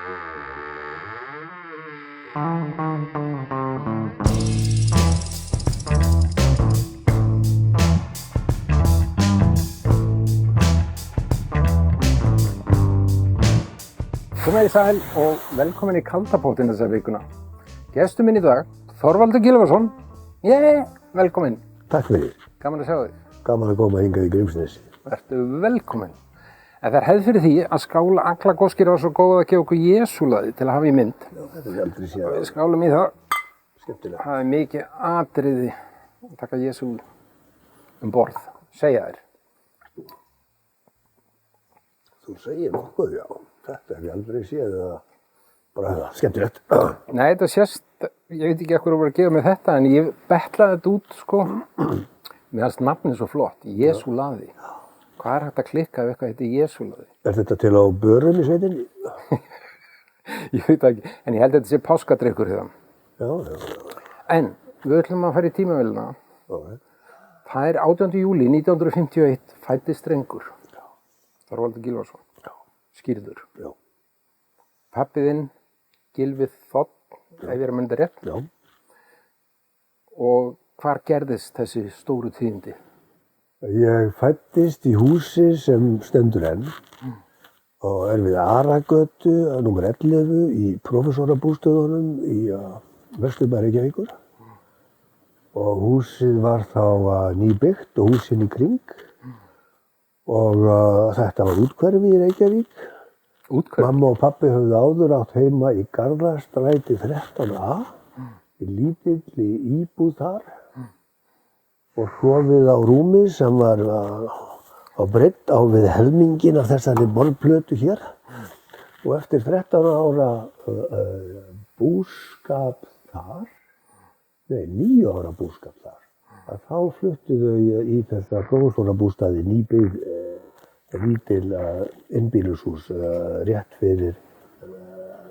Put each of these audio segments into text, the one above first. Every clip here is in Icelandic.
Komið í sæl og velkomin í Kaldapóttinn þessa vikuna. Gestur minn í dag, Þorvaldur Gylfason. Velkomin. Takk fyrir. Gaman að sjá þig. Gaman að koma hingað í Grímsnesi. Vertu velkomin. En það hefð fyrir því að skála Aglagoskir var svo góð að gefa okkur Jesúlaði til að hafa í mynd. Já, þetta er aldrei séð. Við skálum í það. Skemmtilega. Það er mikið atriði að taka Jesú borð. Segja þér. Þú segir nokkuð, já. Þetta hef ég aldrei séð eða bara skemmtilegt. Nei, þetta sést, ég veit ekki hvað þú voru að gefa mér þetta, en ég betlaði þetta út, sko. Mér fannst nafnið svo flott, Jesúlaði. Hvað er hægt að klikka ef eitthvað heitir Jesúlaði? Er þetta til á börum í sveitinni? Ég veit ekki, en ég held að þetta sé páskadrykkur hérna. Já. En við ætlum að fara í tímavélina. Okay. Það er 18. júlí 1951 fæddist drengur. Þorvaldur Gylfason. Skýrður. Já. Pabbiðinn, Gylfi Þ, ef ég er að mynda rétt. Já. Og hvar gerðist þessi stóru tíðindi? Ég fæddist í húsi sem stendur enn og er við Aragötu, númer 11 í prófessorabústöðunum í Vesturbæ Reykjavíkur. Og húsið var þá nýbyggt og húsin í kring. Og þetta var úthverfi í Reykjavík. Úthverfi? Mamma og pabbi höfðu áður átt heima í Garðastræti 13a, í lítilli íbúð þar. Og sofið á rúmi sem var á breidd á við helminginn af þessari borðplötu hér. Og eftir 13 ára búskap þar, 9 ára búskap þar, að þá fluttu þau í þessa prófessorabústaði nýbyggð lítil innbýlishús rétt fyrir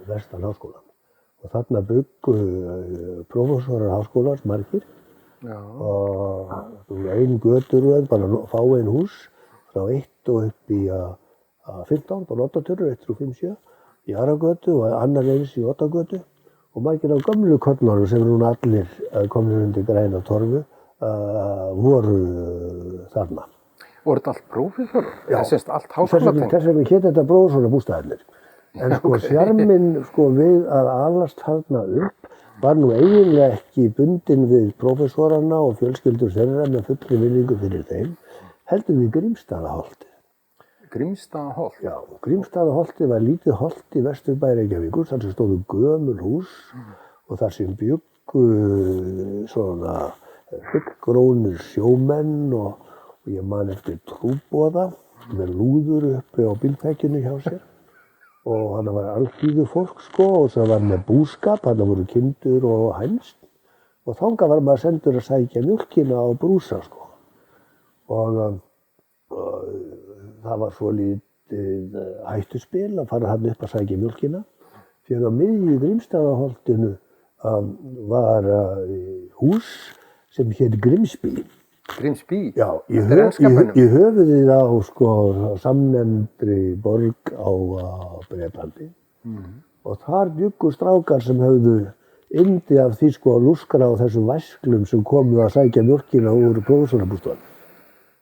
vestan háskólann. Og þarna byggu prófessorar háskólans margir. Já. Og ein göturöð, bara fáein hús, frá 1 og upp í 15, bara 8 törur, 1 og 5, 7, í Aragötu og annar eins í Oddagötu. Og margir á gömlu kollunum sem núna allir komnir undir græna torfu voru þarna. Voru þetta allt prófessorar? Já. Það sést allt háskólatengt? Þess vegna hét þetta prófessorabústaðirnir. En sko sjarminn við að alast þarna upp var nú eiginlega ekki bundinn við prófessorana og fjölskyldur þeirra með fullri virðingu fyrir þeim, heldur við Grímsstaðaholtið. Grímsstaðaholt? Já, Grímsstaðaholtið var lítið holt í Vesturbæ Reykjavíkur, þar sem stóðu gömul hús og þar sem bjuggu svona fullgrónir sjómenn og ég man eftir trúboða með lúður uppi á bílpækjunni hjá sér. Og hann var alþýðu fólk sko og það var með búskap, hann voru kindur og hænsn. Og þangað var maður sendur að sækja mjólkina á brúsa sko. Og það var svo lítið hættuspil að fara hann upp að sækja mjólkina. Fyrir á miðju Grímsstaðaholtinu var hús sem hét Grimsby. Grimsby? Já, í höfuðið á sko samnefndri borg á Bretlandi. Og þar bjuggu strákar sem höfðu yndi af því sko að lúskra á þessum væsklum sem komu að sækja mjólkina úr prófessorabústaðnum.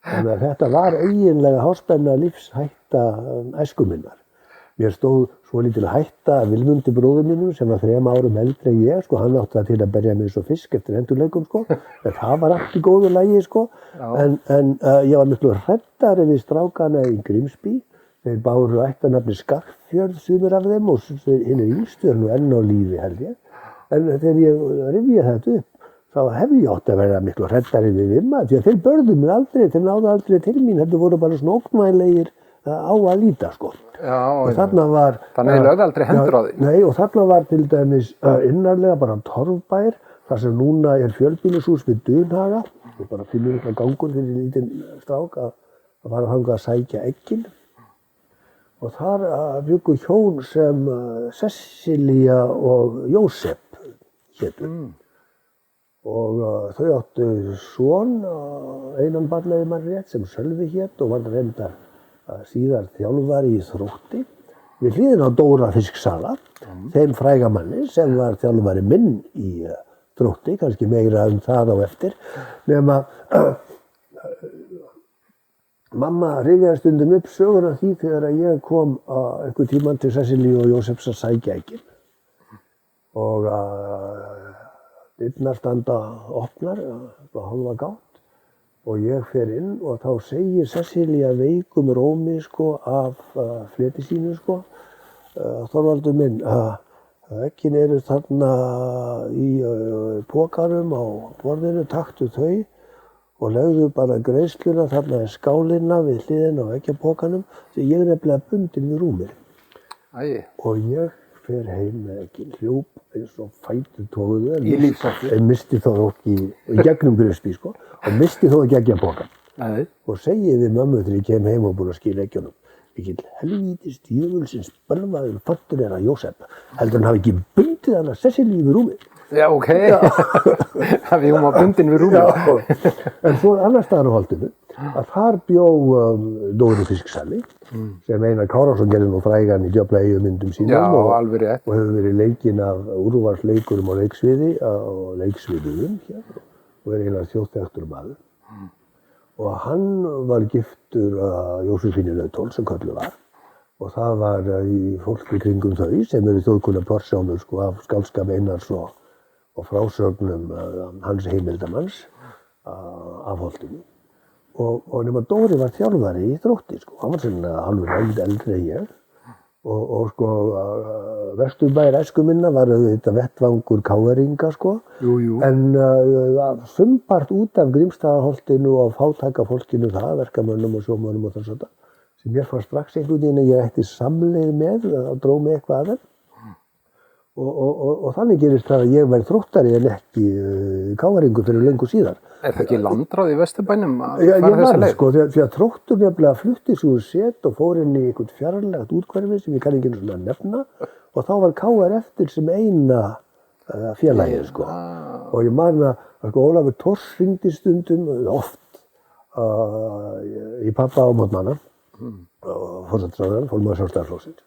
Þannig að þetta var eiginlega háspenna lífshætta æsku minnar. Mér stóð svo lítil hætta af Vilmundi bróður mínum sem var 3 árum eldri en ég, sko, hann átti það til að berja mig svo fisk eftir endurleikum, sko, en það var allt í góðu lagi, sko, en ég var miklu hræddari við strákana í Grímsby, þeir báru ættarnafni Skarfjörð sumir af þeim og hinir yngstu nú enn á lífi held ég, en þegar ég rifjaði þetta upp, þá hefði ég átt að vera miklu hræddari við Vimma, því að þeir börðu mig aldrei, þeir náðu aldrei til mín, þetta voru bara svona ógnvænlegir á að líta, sko. Já, og þarna var... Þannig að lögðu aldrei hendur á því? Nei, og þarna var til dæmis innarlega bara torfbær, þar sem núna er fjölbýlishús við Dunhaga, og bara 5 minútna gangur fyrir lítinn strák að fara þangað að sækja eggin. Og þar bjuggu hjón sem Cecilia og Jósep hétu. Og þau áttu son, einan barnið mann rétt, sem Sölvi hét og var reyndar síðar þjálfari í Þrótti við hliðina á Dóra fisksala, þeim frægamanni sem var þjálfari minn í Þrótti, kannski meira það á eftir, nema mamma rifjaði stundum upp söguna því þegar ég kom einhvern tímann til Sesselíu og Jósefs að sækja ekki. Og dyrnar standa opnar, hálfa gátt, og ég fer inn og þá segir Sesselía veikum rómi sko, af fleti sínu, sko, Þorvaldur minn, eggin eru þarna í pokarum á borðinu, taktu þau og legðu bara greiðsluna, þarna skálina við hliðina á eggjapokanum, því ég nefnilega bundin við rúmið. Æi. Og ég fer heim með eggin, hljóp eins og fætur tóguðu, lífshættu. Misti þó ekki í gegnum gruspi, sko, og misti þó ekki eggjapokan. Nei. Og segi við mömmu þegar ég kem heim og búin að skila eggjunum. Mikill helvítis djöfulsins bölvaður fattur að Jósef, heldur hann hafi ekki bundið hana Sesselíu við rúmið. Já, ok. Það við hún var bundin við rúmið. Já, en svo annar staðar á Holtinu, að þar bjó Dóri fisksali, sem Einar Kárason gerði nú frægan í Djöfla Eyjumyndum sínum. Já, alveg rétt. Og hefur verið leikinn af úrvalsleikurum á leiksviði, á leiksviðum, og er eiginlega þjóðþekktur maður. Og hann var giftur Jósefínu Lautól sem kölluð var og það var í fólki kringum þau sem eru þjóðkunnar porsjónur sko, af skáldskap Einars og frásögnum hans heimildamanns af Holtinu. Og nema Dóri var þjálfari í Þrótti, sko. Hann var sennilega hálfur eldri en ég og sko Vesturbæir æsku minna var þetta vettvangur KR-inga, sko. Jú. En sumpart út af Grímsstaðaholtinu og fátækafólkinu það, verkamönnum og sjómönnum og þess að það, sem ég fann strax einhvern veginn að ég ætti samleið með og dró mig eitthvað að þeim. Og þannig gerist það að ég verð Þróttari en ekki KR-ingur fyrir löngu síðar. Er það ekki landráð í Vesturbænum að Ég fara þessa var, leið? sko, því að Þróttur nefnilega flutti sig úr set og fór inn í einhvern fjarlægt úthverfi sem ég kann ekki einu svona nefna og þá var KR eftir sem eina félagið, sko. Og ég man að sko, Ólafur Thors hringdi stundum oft í pappa á mótnana og forsætisráðherrann, formaður Sjálfstæðisflokksins.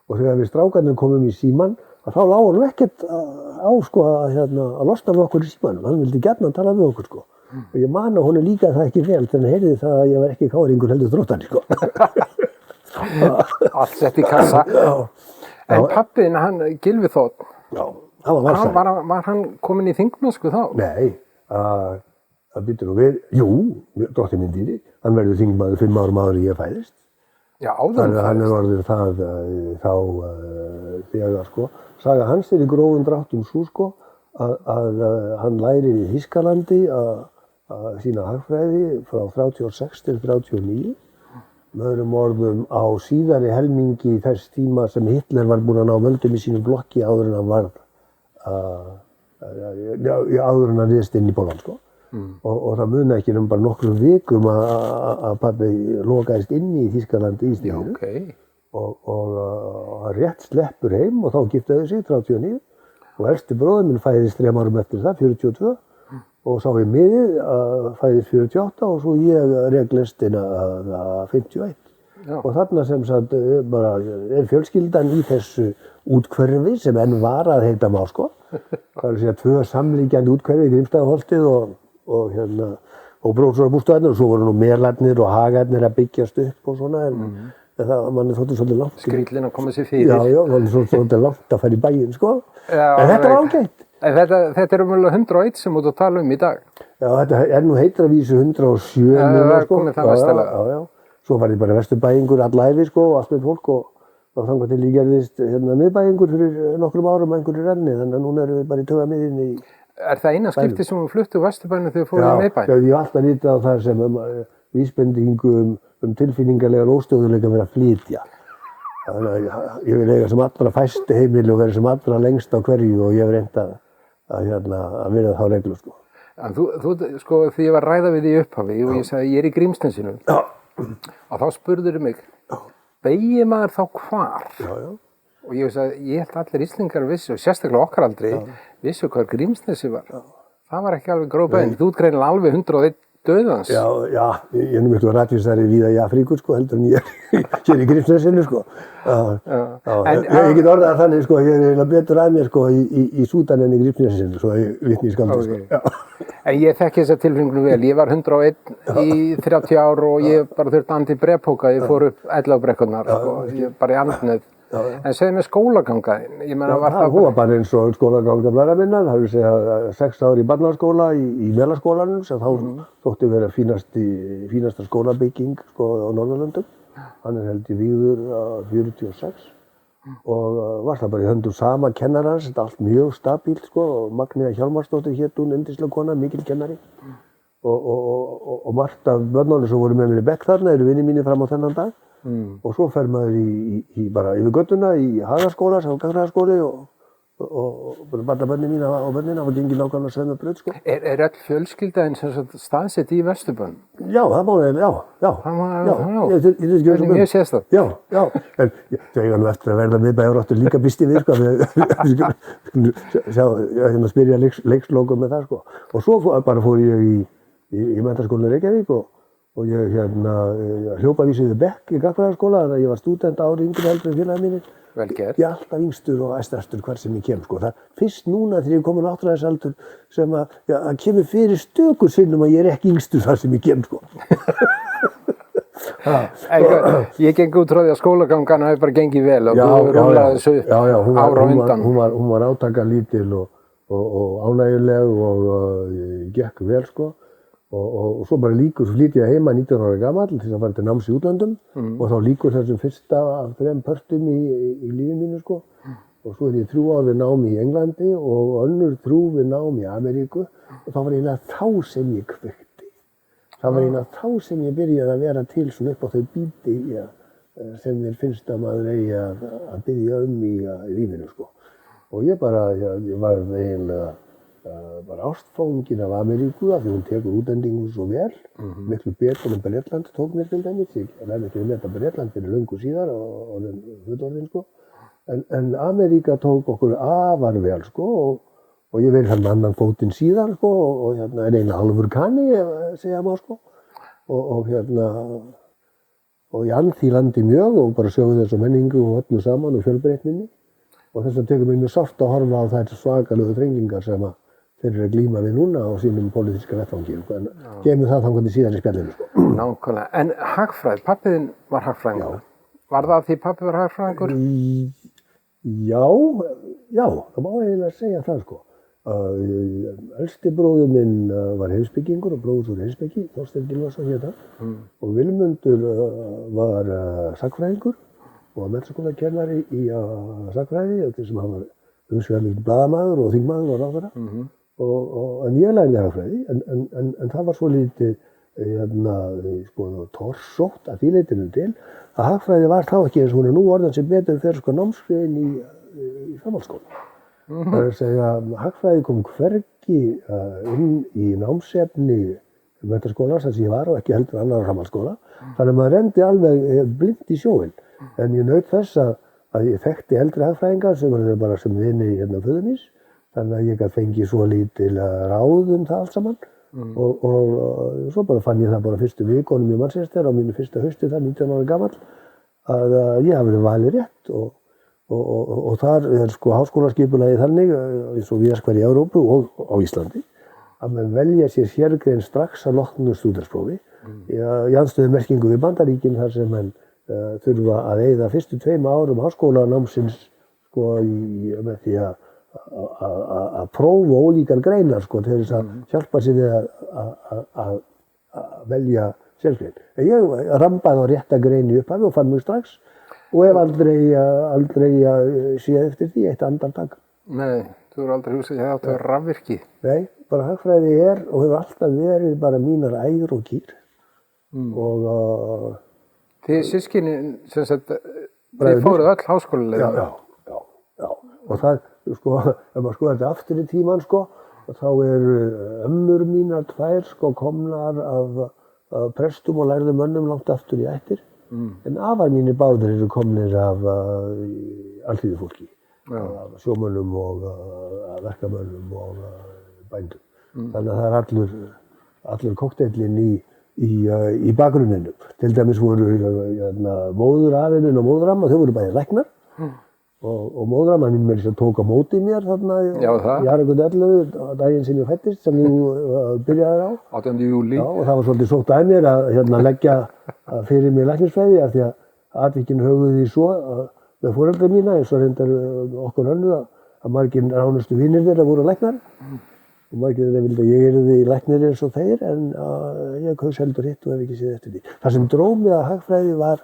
Og þegar við strákarnir komum í símann að þá lágur hann ekkert á sko, að losna við okkur í símanum. Hann vildi gjarnan tala við okkur, sko. Og ég man að honum líkaði það ekki vel þegar hann heyrði það að ég var ekki KR-ingur heldur Þróttari, sko. Allt sett í kassa. En pappiðinn, hann Gylfi Þótt, hann var valsari. Var hann kominn í þingmennsku þá? Nei, það býtur nú við. Jú, drottinn minn dýri. Hann verður þingmaður 5 árum áður en ég fæðist. Já, áður en hann orðið það þá þegar, sko. Saga hans í grófum dráttum svo, sko, að hann lærir í Þýskalandi að sína hagfræði frá 36 til 39. Með öðrum orðum á síðari helmingi þess tíma sem Hitler var búinn að ná völdum í sínum blokki áður en hann varð áður en hann riðst inn í Pólland, sko. Og það muna ekki bara nokkrum vikum að pabbi lokaðist inni í Þýskalandi í stríðinu. Já, ok. Og rétt sleppur heim og þá giftaði sig 39 og elsti bróðir minn fæðist 3 árum eftir það, 42 og sá ég miðið fæðist 48 og svo ég rek lestina 51. Já. Og þarna sem sagt bara er fjölskyldan í þessu úthverfi sem enn var að heita má, sko. Það er að segja 2 samlíkjandi úthverfi í Grímsstaðaholtið og Bróðsvörðarbústaðarnir og svo voru nú Merlarnir og Hagarnir að byggjast upp og svona en það manni þótti svolítið langt. Skrýllinn að koma sér fyrir. Já, manni þótti svolítið langt að fara í bæinn, sko. Já, en þetta var ágætt. Þetta er umverulega 101 sem út að tala í dag. Já, þetta er nú heitir að vísu 107 núna, sko. Komið það vestalega. Já. Svo var ég bara vesturbæingur allæfi, sko, og allt með fólk og þangað til ég gerðist miðbæingur fyrir nokkrum árum einhverju renni, þannig að núna erum við bara í taugamiðjunni í Er það eina skipti sem þú fluttu úr Vesturbænum þegar þú fóruð í miðbæinn? Já, ég hef alltaf litið á það sem vísbendingu tilfinningarlegan óstöðuleika vera að flytja. Þannig að ég vil eiga sem allra fæsti heimili og vera sem allra lengst á hverju og ég hef reynt að virða þá reglu, sko. En þú, sko, því ég var að ræða við því upphafi og ég sagði, ég er í Grímsnesinu. Og þá spurður mig, beygir maður þá hvar? Já. Og ég sagði, ég held allir Íslendingar vissu, og sérstaklega okkar aldrei, vissu hvað Grímsnesi var. Það var ekki alveg gróf bein. Þú ert greinilega alveg 101 dauðans. Já, ég er nú miklu rættisari víða í Afríku, sko, heldur en ég hér í Grímsnesinu, sko. Ég get orðað þannig, sko, ég er eiginlega betur að mér, sko, í Súdan en í Grímsnesinu, svo ég vitni í skaldi, sko. En ég þekki þessa tilfinningu vel. Ég var 101 í 30 ár og ég bara þurfti andi brepóka. Ég fór upp Ellábrekkurnar, sko, ég bara í andnöð. En segðu mér skólagangaðinn, ég meina var það... Hún var bara eins og skólaganga blæra minna, það vil segja 6 ár í barnaskóla í Melaskólanum sem þá þótti vera fínasta skólabygging sko á Norðurlöndum. Hann held ég vígður 46 og var það bara í höndum sama kennarans, þetta allt mjög stabílt sko og Magnea Hjálmarsdóttir hét hún, yndisleg kona, mikil kennari og margt af börnunum sem voru með mér í bekk þarna eru vinir mínir fram á þennan dag. Og svo fer maður í bara yfir göttuna í Hagaskóla, sem var gagnfræðaskóli og barnabörnin mín og börnin hafa gengið nákvæmlega sömu braut, sko. Er öll fjölskyldaðin sem staðsett í Vesturbænum? Já, það má ég, já. Mjög sérstakt. Já, en það eiga nú eftir að verða miðbæjarrottur líka býst ég við, sko. Hérna spyrja leikslókum með það, sko. Og svo bara fór ég í Menntaskólanum Reykjavík og ég hljópavísiði bekk í gagnfræðaskóla, þannig að ég var stúdent ári yngri heldur en félagið mínir. Vel gert. Ég er alltaf yngstur og æstastur hvar sem ég kem, sko. Það er fyrst núna þegar ég er komin á áttræðisaldur sem að kemur fyrir stökur sinnum að ég er ekki yngstur þar sem ég kem, sko. Ég geng út frá því að skólagangan hafi bara gengið vel og þú rúlaði þessu ára undan. Hún var átakalítil og ánægjuleg og gekk vel, sko. Og svo bara flyt ég heima 19 ára gamall til að fara til náms í útlöndum og þá lýkur þessum fyrsta af 3 pörtum í lífi mínu, sko. Og svo ég 3 ár við nám í Englandi og önnur 3 við nám í Ameríku og þá var eiginlega þá sem ég kveikti. Það var eiginlega þá sem ég byrjaði að vera til svona upp á þau bíti sem mér finnst að maður eigi að byrja í lífinu, sko. Og ég var eiginlega bara ástfangin af Ameríku af því hún tekur útlendingum svo vel, miklu betur en Bretland tók mér til dæmis. Ég lærði ekki að meta Bretland fyrir löngu síðar og fullorðinn, sko. En Ameríka tók okkur afar vel, sko, og ég verið hann annan fótinn síðar, sko, og er eina hálfur kanni, segja má, sko. Og ég ann því landi mjög og bara sjáum þessu menningu og öllu saman og fjölbreytninni. Og þess að tekur mér mjög sárt að horfa á þær svakalegu þrengingar sem að þeir eru að glíma við núna á sínum pólitíska vettvangi. En gemum það þangað til síðan í spjallinu, sko. Nákvæmlega. En hagfræði, pappiðinn var hagfræðingur. Var það því pappi var hagfræðingur? Já, það má eiginlega segja það, sko. Elsti bróðir minn var heimspekingur og bróðir úr heimspeki, Þorsteinn Gylfason hét hann. Og Vilmundur var sagnfræðingur og menntaskólakennari í sagnfræði, sem hann var umsvifamikill blaðamaður og þingmaður og ráðherra. En ég lærði hagfræði, en það var svo lítið torsótt að því leytinu til að hagfræði var þá ekki eins og hún er nú orðin sem betur fyrir sko námskeiðin í framhaldsskóla. Það er að segja að hagfræði kom hvergi inn í námsefni menntaskólans þar sem ég var og ekki heldur annar framhaldsskóla. Þannig að maður renndi alveg blind í sjóinn. En ég naut þess að ég þekkti eldri hagfræðingar sem var bara sem vini föður míns. Þannig að ég gat fengið svo lítil ráð það allt saman. Og svo bara fann ég það bara fyrstu vikunum í Manchester á mínu fyrsta hausti þar 19 ára gamall að ég hafi verið valið rétt og þar sko háskólaskipulagið þannig eins og víðast hvar í Evrópu og á Íslandi að menn velja sér sérgrein strax að loknu stúdentsprófi í andstöðu merkingu við Bandaríkin þar sem menn þurfa að eyða fyrstu 2 árum háskólanámsins sko með því að prófa ólíkar greinar sko til þess að hjálpa sér við að velja sérgrein. En ég rambaði á rétta grein í upphafi og fann mig strax og hef aldrei séð eftir því eitt andartak. Nei, þú eru aldrei hugsað að það átti að vera rafvirki. Nei, bara hagfræði og hefur alltaf verið bara mínar ægur og kýr. Og þið systkinin, sem sagt, þið fóruð öll háskólaleiðina. Já. Og það, sko, ef maður skoðar þetta aftur í tímann, sko, þá eru ömmur mínar 2 sko komnar af prestum og lærðum mönnum langt aftur í ættir. En afar mínir báðir eru komnir af alþýðufólki, af sjómönnum og verkamönnum og bændum. Þannig að það er allur kokteillinn í bakgrunninum. Til dæmis voru móðurafi minn og móðuramma, þau voru bæði læknar. Og móðuramma mín með þess að tók á móti mér þarna í Aragund 11, daginn sem ég fættist, sem þú byrjaði á. 18. júlí. Já, og það var svolítið sótt að mér að leggja fyrir mig læknisfræði af því að atvikin höfðu því svo með foreldra mína, eins og reyndar okkur önnur að margir ránustu vinir þeirra voru læknar. Og margir þeirra vildi að ég yrði læknir eins og þeir, en ég kaus heldur hitt og hef ekki séð eftir því. Það sem dró mig að hagfræði var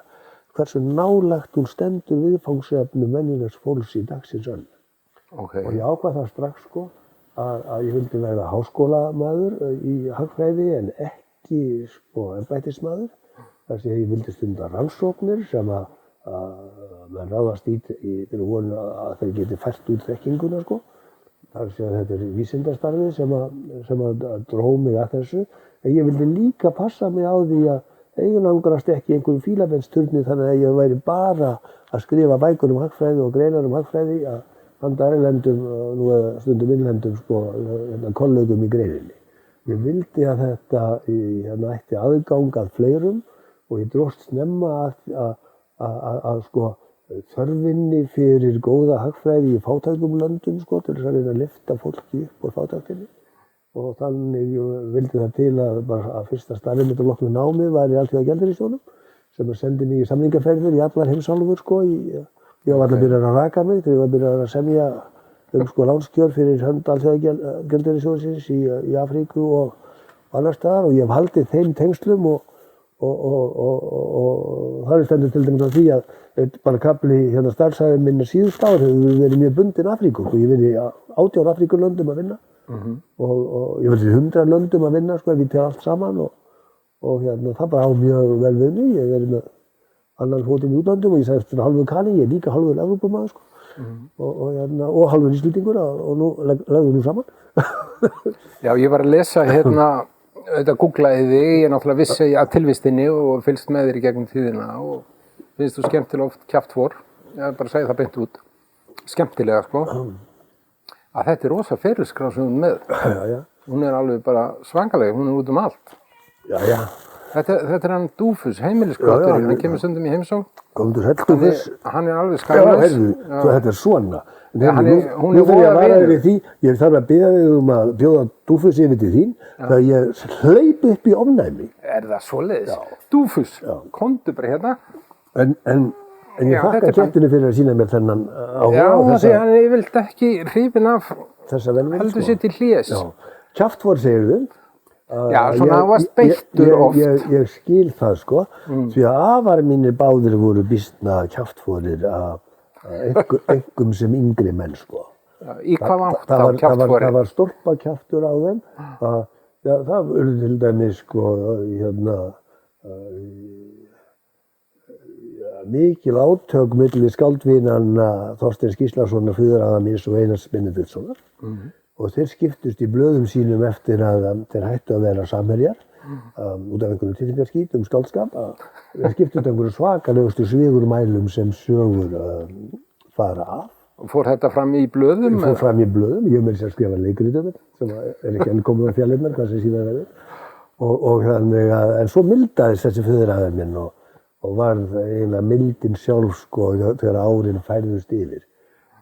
hversu nálægt hún stendur viðfangsefnum venjulegs fólks í dagsins önn. Okay. Og ég ákvað það strax sko að ég vildi verða háskólamaður í hagfræði en ekki sko embættismaður. Þar sem ég vildi stunda rannsóknir sem að menn ráðast í þeirra vonu að þeir geti fært út þekkinguna sko. Þar sem þetta vísindastarfið sem að dró mig að þessu. En ég vildi líka passa mig á því að eiginangrast ekki einhverjum fílabensturni þannig að ég væri bara að skrifa bækur hagfræði og greinar hagfræði að handa erlendum og nú eða stundum innlendum sko, kollegum í greininni. Ég vildi að þetta ætti aðgang að fleirum og ég dróst snemma að sko, þörfinni fyrir góða hagfræði í fátækum löndum sko, til þess að reyna að lyfta fólki upp úr fátæktinni. Og þannig vildi það til að fyrsta starfið mitt á loknu námi var í Alþjóðagjaldeyrissjóðnum sem sendi mig í samningaferðir í allar heimsálfur sko. Ég var alltaf byrjað að raka mig þegar ég var byrjað að semja sko lánskjör fyrir hönd Alþjóðagjaldeyrissjóðsins í Afríku og annar staðar og ég hef haldið þeim tengslum og það stendur til dæmis á því að bara kafli starfsævi minna síðust ár hefur verið mjög bundinn Afríku og ég verið í 18 Afríkulöndum að vinna. Og ég verið í 100 löndum að vinna sko, ef ég tel allt saman og það bara á mjög vel við mig. Ég verið með annan fótinn í útlöndum og ég sagði svona halvur Kani, ég er líka halvur Evrópumaður sko. Og halvur Íslendingur og nú legðum nú saman. Já, ég var að lesa þetta googlaði þig, ég náttúrulega vissi að tilvistinni og fylgst með þér í gegnum tíðina og finnst þú skemmtilega oft kjaftfor, ég bara segi það beint út, skemmtilega sko. Að þetta er rosa ferilskrá sem hún með. Já. Hún er alveg bara svangaleg, hún er út allt. Já. Þetta er hann Dúfus, heimiliskrátturinn, hann kemur stundum í heimsókn. Komdu sæll Dúfus. Hann er alveg skalaus. Já, þetta er svona. Hún er voða vinur. Ég þarf að biðja þig að bjóða Dúfus yfir til þín, þegar ég hleyp upp í ofnæmi. Er það svoleiðis? Dúfus, komdu bara hérna. En ég þakka kettinu fyrir að sína mér þennan áhuga. Já, það sé hann er yfirleitt ekki hrifinn af þessa velvild. Heldur sér til hlés. Já, kjaftfor segir þau. Já, svona varst beittur oft. Ég skil það sko, því að afar mínir báðir voru býsna kjaftforir einkum sem yngri menn sko. Í hvað átt á kjaftfori? Það var stólpakjaftur á þeim. Það urðu til dæmis sko, mikil átök milli skáldvinanna Þorsteins Gíslasonar, föðurafa míns og Einars Benediktssonar. Og þeir skiptust í blöðum sínum eftir að þeir hættu að vera samherjar út af einhverjum tilfinningaskít skáldskap. Þeir skiptust einhverju svakalegustu svigurmælum sem sögur fara af. Fór þetta fram í blöðum? Fór fram í blöðum. Ég meira sér að skrifa leikrit um þetta sem er ekki enn komið á fjallinnar, hvað sem síðan verður. Og þannig að, en svo mildaðist þessi föðurafi minn og varð eiginlega mildin sjálf sko þegar árin færðust yfir.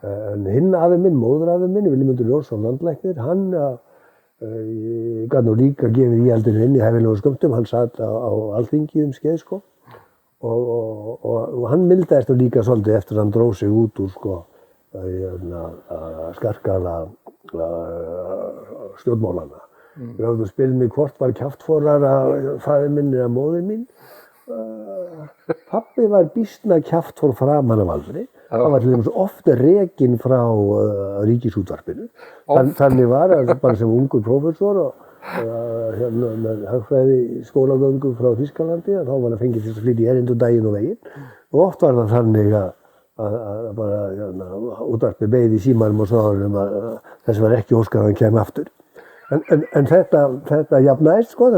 En hinn afi minn, móðurafi minn, Vilmundur Jónsson landlæknir, hann gat nú líka gefið íhaldinu inn í hæfilegum skömmtum, hann satt á Alþingi skeið sko og hann mildaðist nú líka svolítið eftir að hann dró sig út úr sko skarkala stjórnmálana. Við höfðum spilað mig hvort var kjaftforar að faðir minn eða móðir mín. Pabbi var býsna kjaftfor framan af aldri. Hann var til dæmis ofta rekinn frá Ríkisútvarpinu. Þannig var að bara sem ungur prófessor og með hagfræði skólagöngu frá Þýskalandi þá var hann fengið til að flytja í erindu daginn og veginn. Og oft var það þannig að bara útvarpið beið í símanum og sáðunum að þess var ekki óskað að hann kæmi aftur. En þetta jafnaðist sko,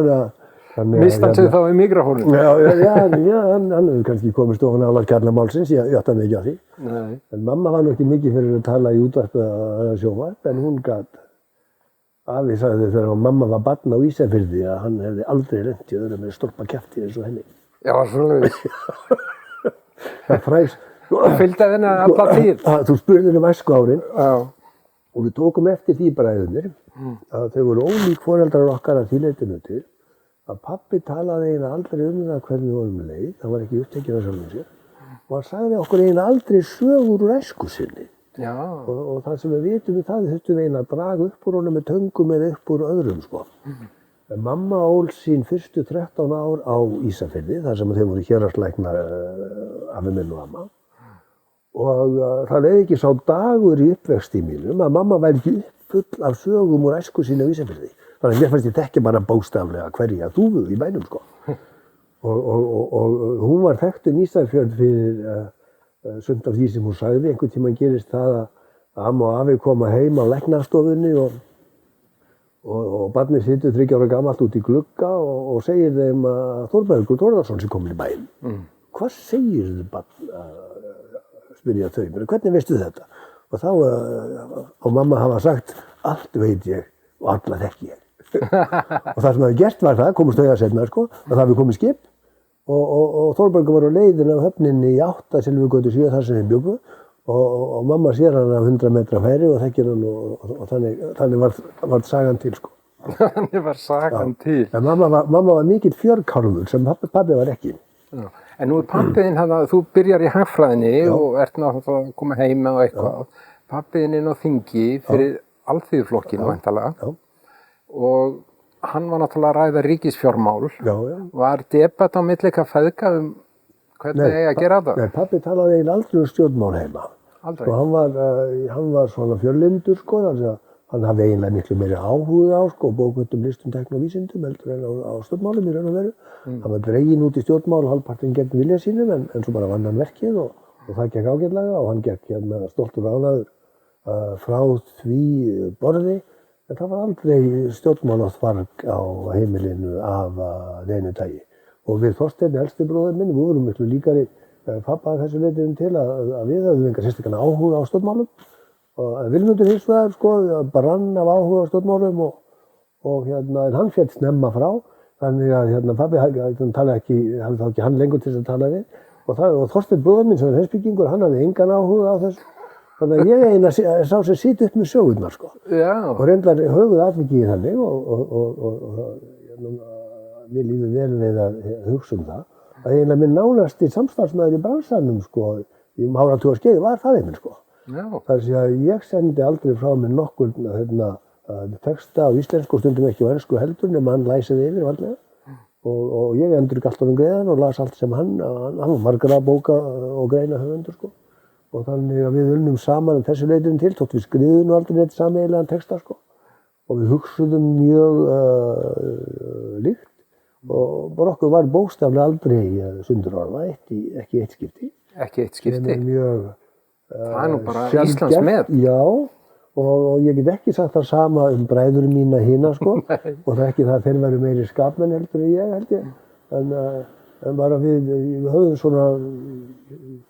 Mist hann sig þá í mikrofónum? Já, hann hefur kannski komist ofan á Kjarnamálsins, ég átta mig ekki á því. Nei. En mamma var nú ekki mikið fyrir að tala í útvarpið eða sjónvarp, en hún gat Afi sagði þegar mamma var barn á Ísafirði að hann hefði aldrei lent í öðru með stólpa kjafti eins og henni. Já, svoleiðis. Það fræs. Fylgdi henni alla tíð. Þú spurðir æskuárin. Já. Og við tókum eftir því bræðurnir að þau voru ólík foreldrar okkar að því leytinu til að pabbi talaði eiginlega aldrei það hvernig við vorum leið. Það var ekki upptekinn af sjálfum sér. Og hann sagði okkur eiginlega aldrei sögur úr æsku sinni. Já. Og það sem við vitum í það þurftum við eiginlega að draga upp úr honum með töngum eða upp úr öðrum sko. En mamma ól sín fyrstu 13 ár á Ísafirði þar sem þeir voru héraðslæknar afi minn og amma. Og það leiði ekki sá dagur í uppvexti mínum að mamma væri ekki full af sögum úr æsku sinni á Ísafirði. Þannig að mér fannst ég ekki bara bókstaflega hverja þúfu í bænum sko. Og hún var þekkt Ísafjörð fyrir sumt af því sem hún sagði. Einhvern tímann gerist það að amma og afi koma heim á læknastofunni og barnið situr 3 ára gamalt út í glugga og segir þeim að Þórbergur Þórðarson sé komin í bæinn. Hvað segir þið barn? Spyrja þau. Hvernig veistu þetta? Og þá á mamma hafa sagt allt veit ég og alla þekki ég. Og það sem hafi gert var það, komust þau að seinna sko, að það hafi komið skip og Þórbergur var á leiðinu af höfninni í 8 Silfurgötu 7 þar sem við bjuggum og mamma sér hann af 100 metra færi og þekkir hann og þannig var sagan til sko. Þannig var sagan til. En mamma var mikill fjörkálfur sem pabbi var ekki. Já. En nú pabbiðinn þú byrjar í hagfræðinni og ert náttúrulega að koma heim og eitthvað. Pabbiðinn inn á þingi fyrir Alþýðuflokkinn væntanlega og hann var náttúrulega að ræða ríkisfjármál. Var debatt á milli eitthvað feðga hvernig eigi að gera það? Nei, pabbi talaði eiginlega aldrei stjórnmál heima. Aldrei? Og hann var svona fjörlyndur sko, þannig að hann hafði eiginlega miklu meiri áhuga á sko, bókmenntum, listum, tækni og vísindum heldur en á stjórnmálum í raun og veru. Hann var dreginn út í stjórnmál og hálfpartinn gegn vilja sínum en svo bara vann hann verkið og það gekk ágætlega og hann gekk hérna stoltur og ánægður frá því borði. En það var aldrei stjórnmálaþvarg á heimilinu af neinu tagi. Og við Þorsteinn, elsti bróðir minn, við vorum miklu líkari pabba að þessu leitinu til að við höfðum enga sérstaklega áhuga á stjórnmálum. Og Vilmundur hins vegar sko, brann af áhuga á stjórnmálum en hann féll snemma frá. Þannig að pabbi hafði þá ekki hann lengur til þess að tala við. Og Þorsteinn bróðir minn sem er heimspekingur, hann hafði engan áhuga á þessu. Þannig að ég eina sá sem sitt upp með sögurnar sko. Já. Og reyndar höfuð atvikið þannig og mér líður vel við að hugsa það. Að eiginlega minn nánasti samstarfsmaður í bransanum sko, í áratuga skeið var það einhvern sko. Já. Þannig að ég sendi aldrei frá mér nokkurn texta á íslensku og stundum ekki á ensku heldur nema hann læsiði yfir vandlega. Og ég endurtók allt honum greiðan og las allt sem hann var margra bóka og greina höfundur sko. Og þannig að við unnum saman þessu leitinu til, þótt við skriðum aldrei neitt sameiginlegan texta sko. Og við hugsuðum mjög líkt og bara okkur var bókstaflega aldrei sundurorða, ekki eitt skipti. Ekki eitt skipti? Það er mjög það er nú bara Íslandsmet. Já, og ég get ekki sagt það sama bræður mína hina sko. Og það er ekki það að þeir væru meiri skapmenn heldur en ég held ég. En bara við höfðum svona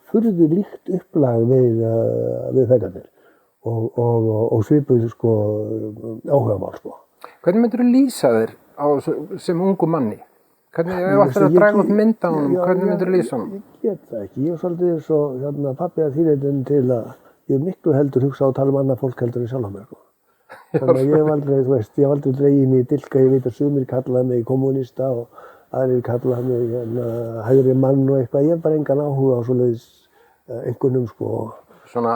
furðu líkt upplag við feðgarnir og svipuð sko áhugamál sko. Hvernig myndirðu lýsa þér sem ungu manni? Hvernig, ef ættir að draga út mynd á honum, hvernig myndirðu lýsa honum? Ég get það ekki. Ég er svolítið svo pabbi að þýleitin til að ég er miklu heldur hugsa og tala annað fólk heldur en sjálf mér sko. Þannig að ég hef aldrei dregið mig í dilka. Ég veit að sumir kallaði mig kommunista og aðrir kallaði mig hægri mann og eitthvað. Ég hef bara engan áhuga á svoleiðis einhvernum sko. Svona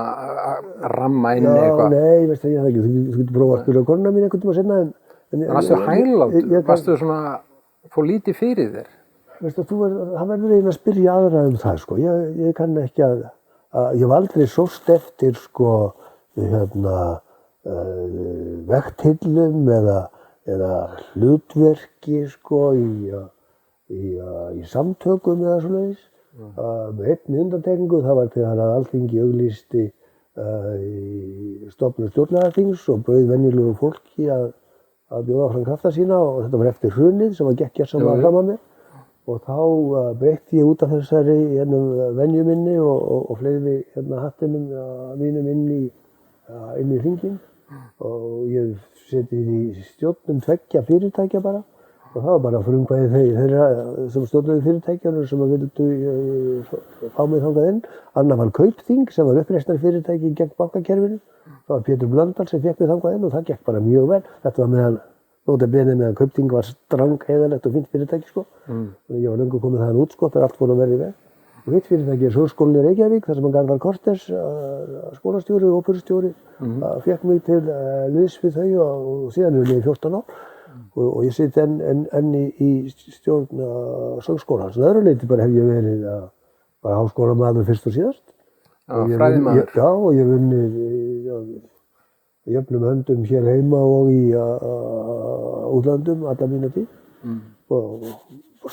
ramma inn eitthvað? Já, nei, veist það ég það ekki. Þú getur prófað að spyrja konuna mín einhvern tíma seinna en varstu hæglátur? Varstu svona, fór lítið fyrir þér? Veistu, það verður eiginlega að spyrja aðra það sko. Ég kann ekki að ég hef aldrei sóst eftir sko vegthillum eða hlutverki sko í samtökum eða svoleiðis. Með einni undantekningu, það var þegar að Alþingi auglýsti í stofnun stjórnlagaþings og bauð venjulegu fólki að bjóða fram krafta sína og þetta var eftir hrunið sem var gekk gersamlega fram að mér. Og þá breytti ég út af þessari venju minni og fleygði hattinum mínum inn í hringinn. Og ég setið í stjórnum 2 fyrirtækja bara og það var bara frumkvæði þeirra sem stjórnuðu fyrirtækjanum sem vildu fá mig þangað inn. Annað var Kaupþing sem var uppreisnarfyrirtæki gegn bankakerfinu. Það var Pétur Blöndal sem fékk mig þangað inn og það gekk bara mjög vel. Þetta var meðan Kaupþing var heiðarlegt og fínt fyrirtæki sko. Ég var löngu komið þaðan út sko, þegar allt fór að verða í veg. Og hitt fyrirtæki Sjóskólinn í Reykjavík, þar sem Garðar Kortes, skólastjóri og óperustjóri, fékk mig til liðs við þau og síðan er ég 14 ár. Og ég sitt enn í stjórn söngskólans. Að öðru leyti bara hef ég verið bara háskólamaður fyrst og síðast. Fræðimaður. Já, og ég hef unnið jöfnum höndum hér heima og í útlandum alla mína tíð. Og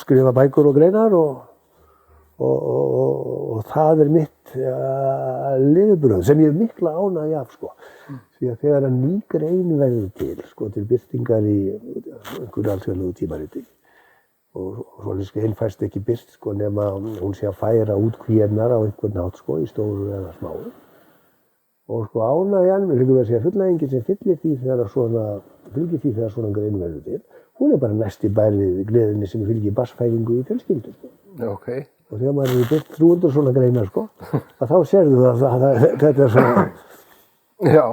skrifa bækur og greinar og það mitt lifibrauð sem ég hef mikla ánægju af sko. Því að þegar ný grein verður til, sko, til birtingar í einhverju alþjóðlegu tímariti og svoleiðis grein fæst ekki birt sko nema hún sé að færa út kvíarnar á einhvern hátt sko í stóru eða smáu. Og sko ánægjan, við líkum að segja fullnægingin sem fylgir því þegar svona grein verður til, hún bara næst í bær við gleðinni sem fylgir bassfæðingu í fjölskyldu sko. Okay. Og þegar maður er birt 300 svona greinar sko, að þá sérðu að þetta svona. Já.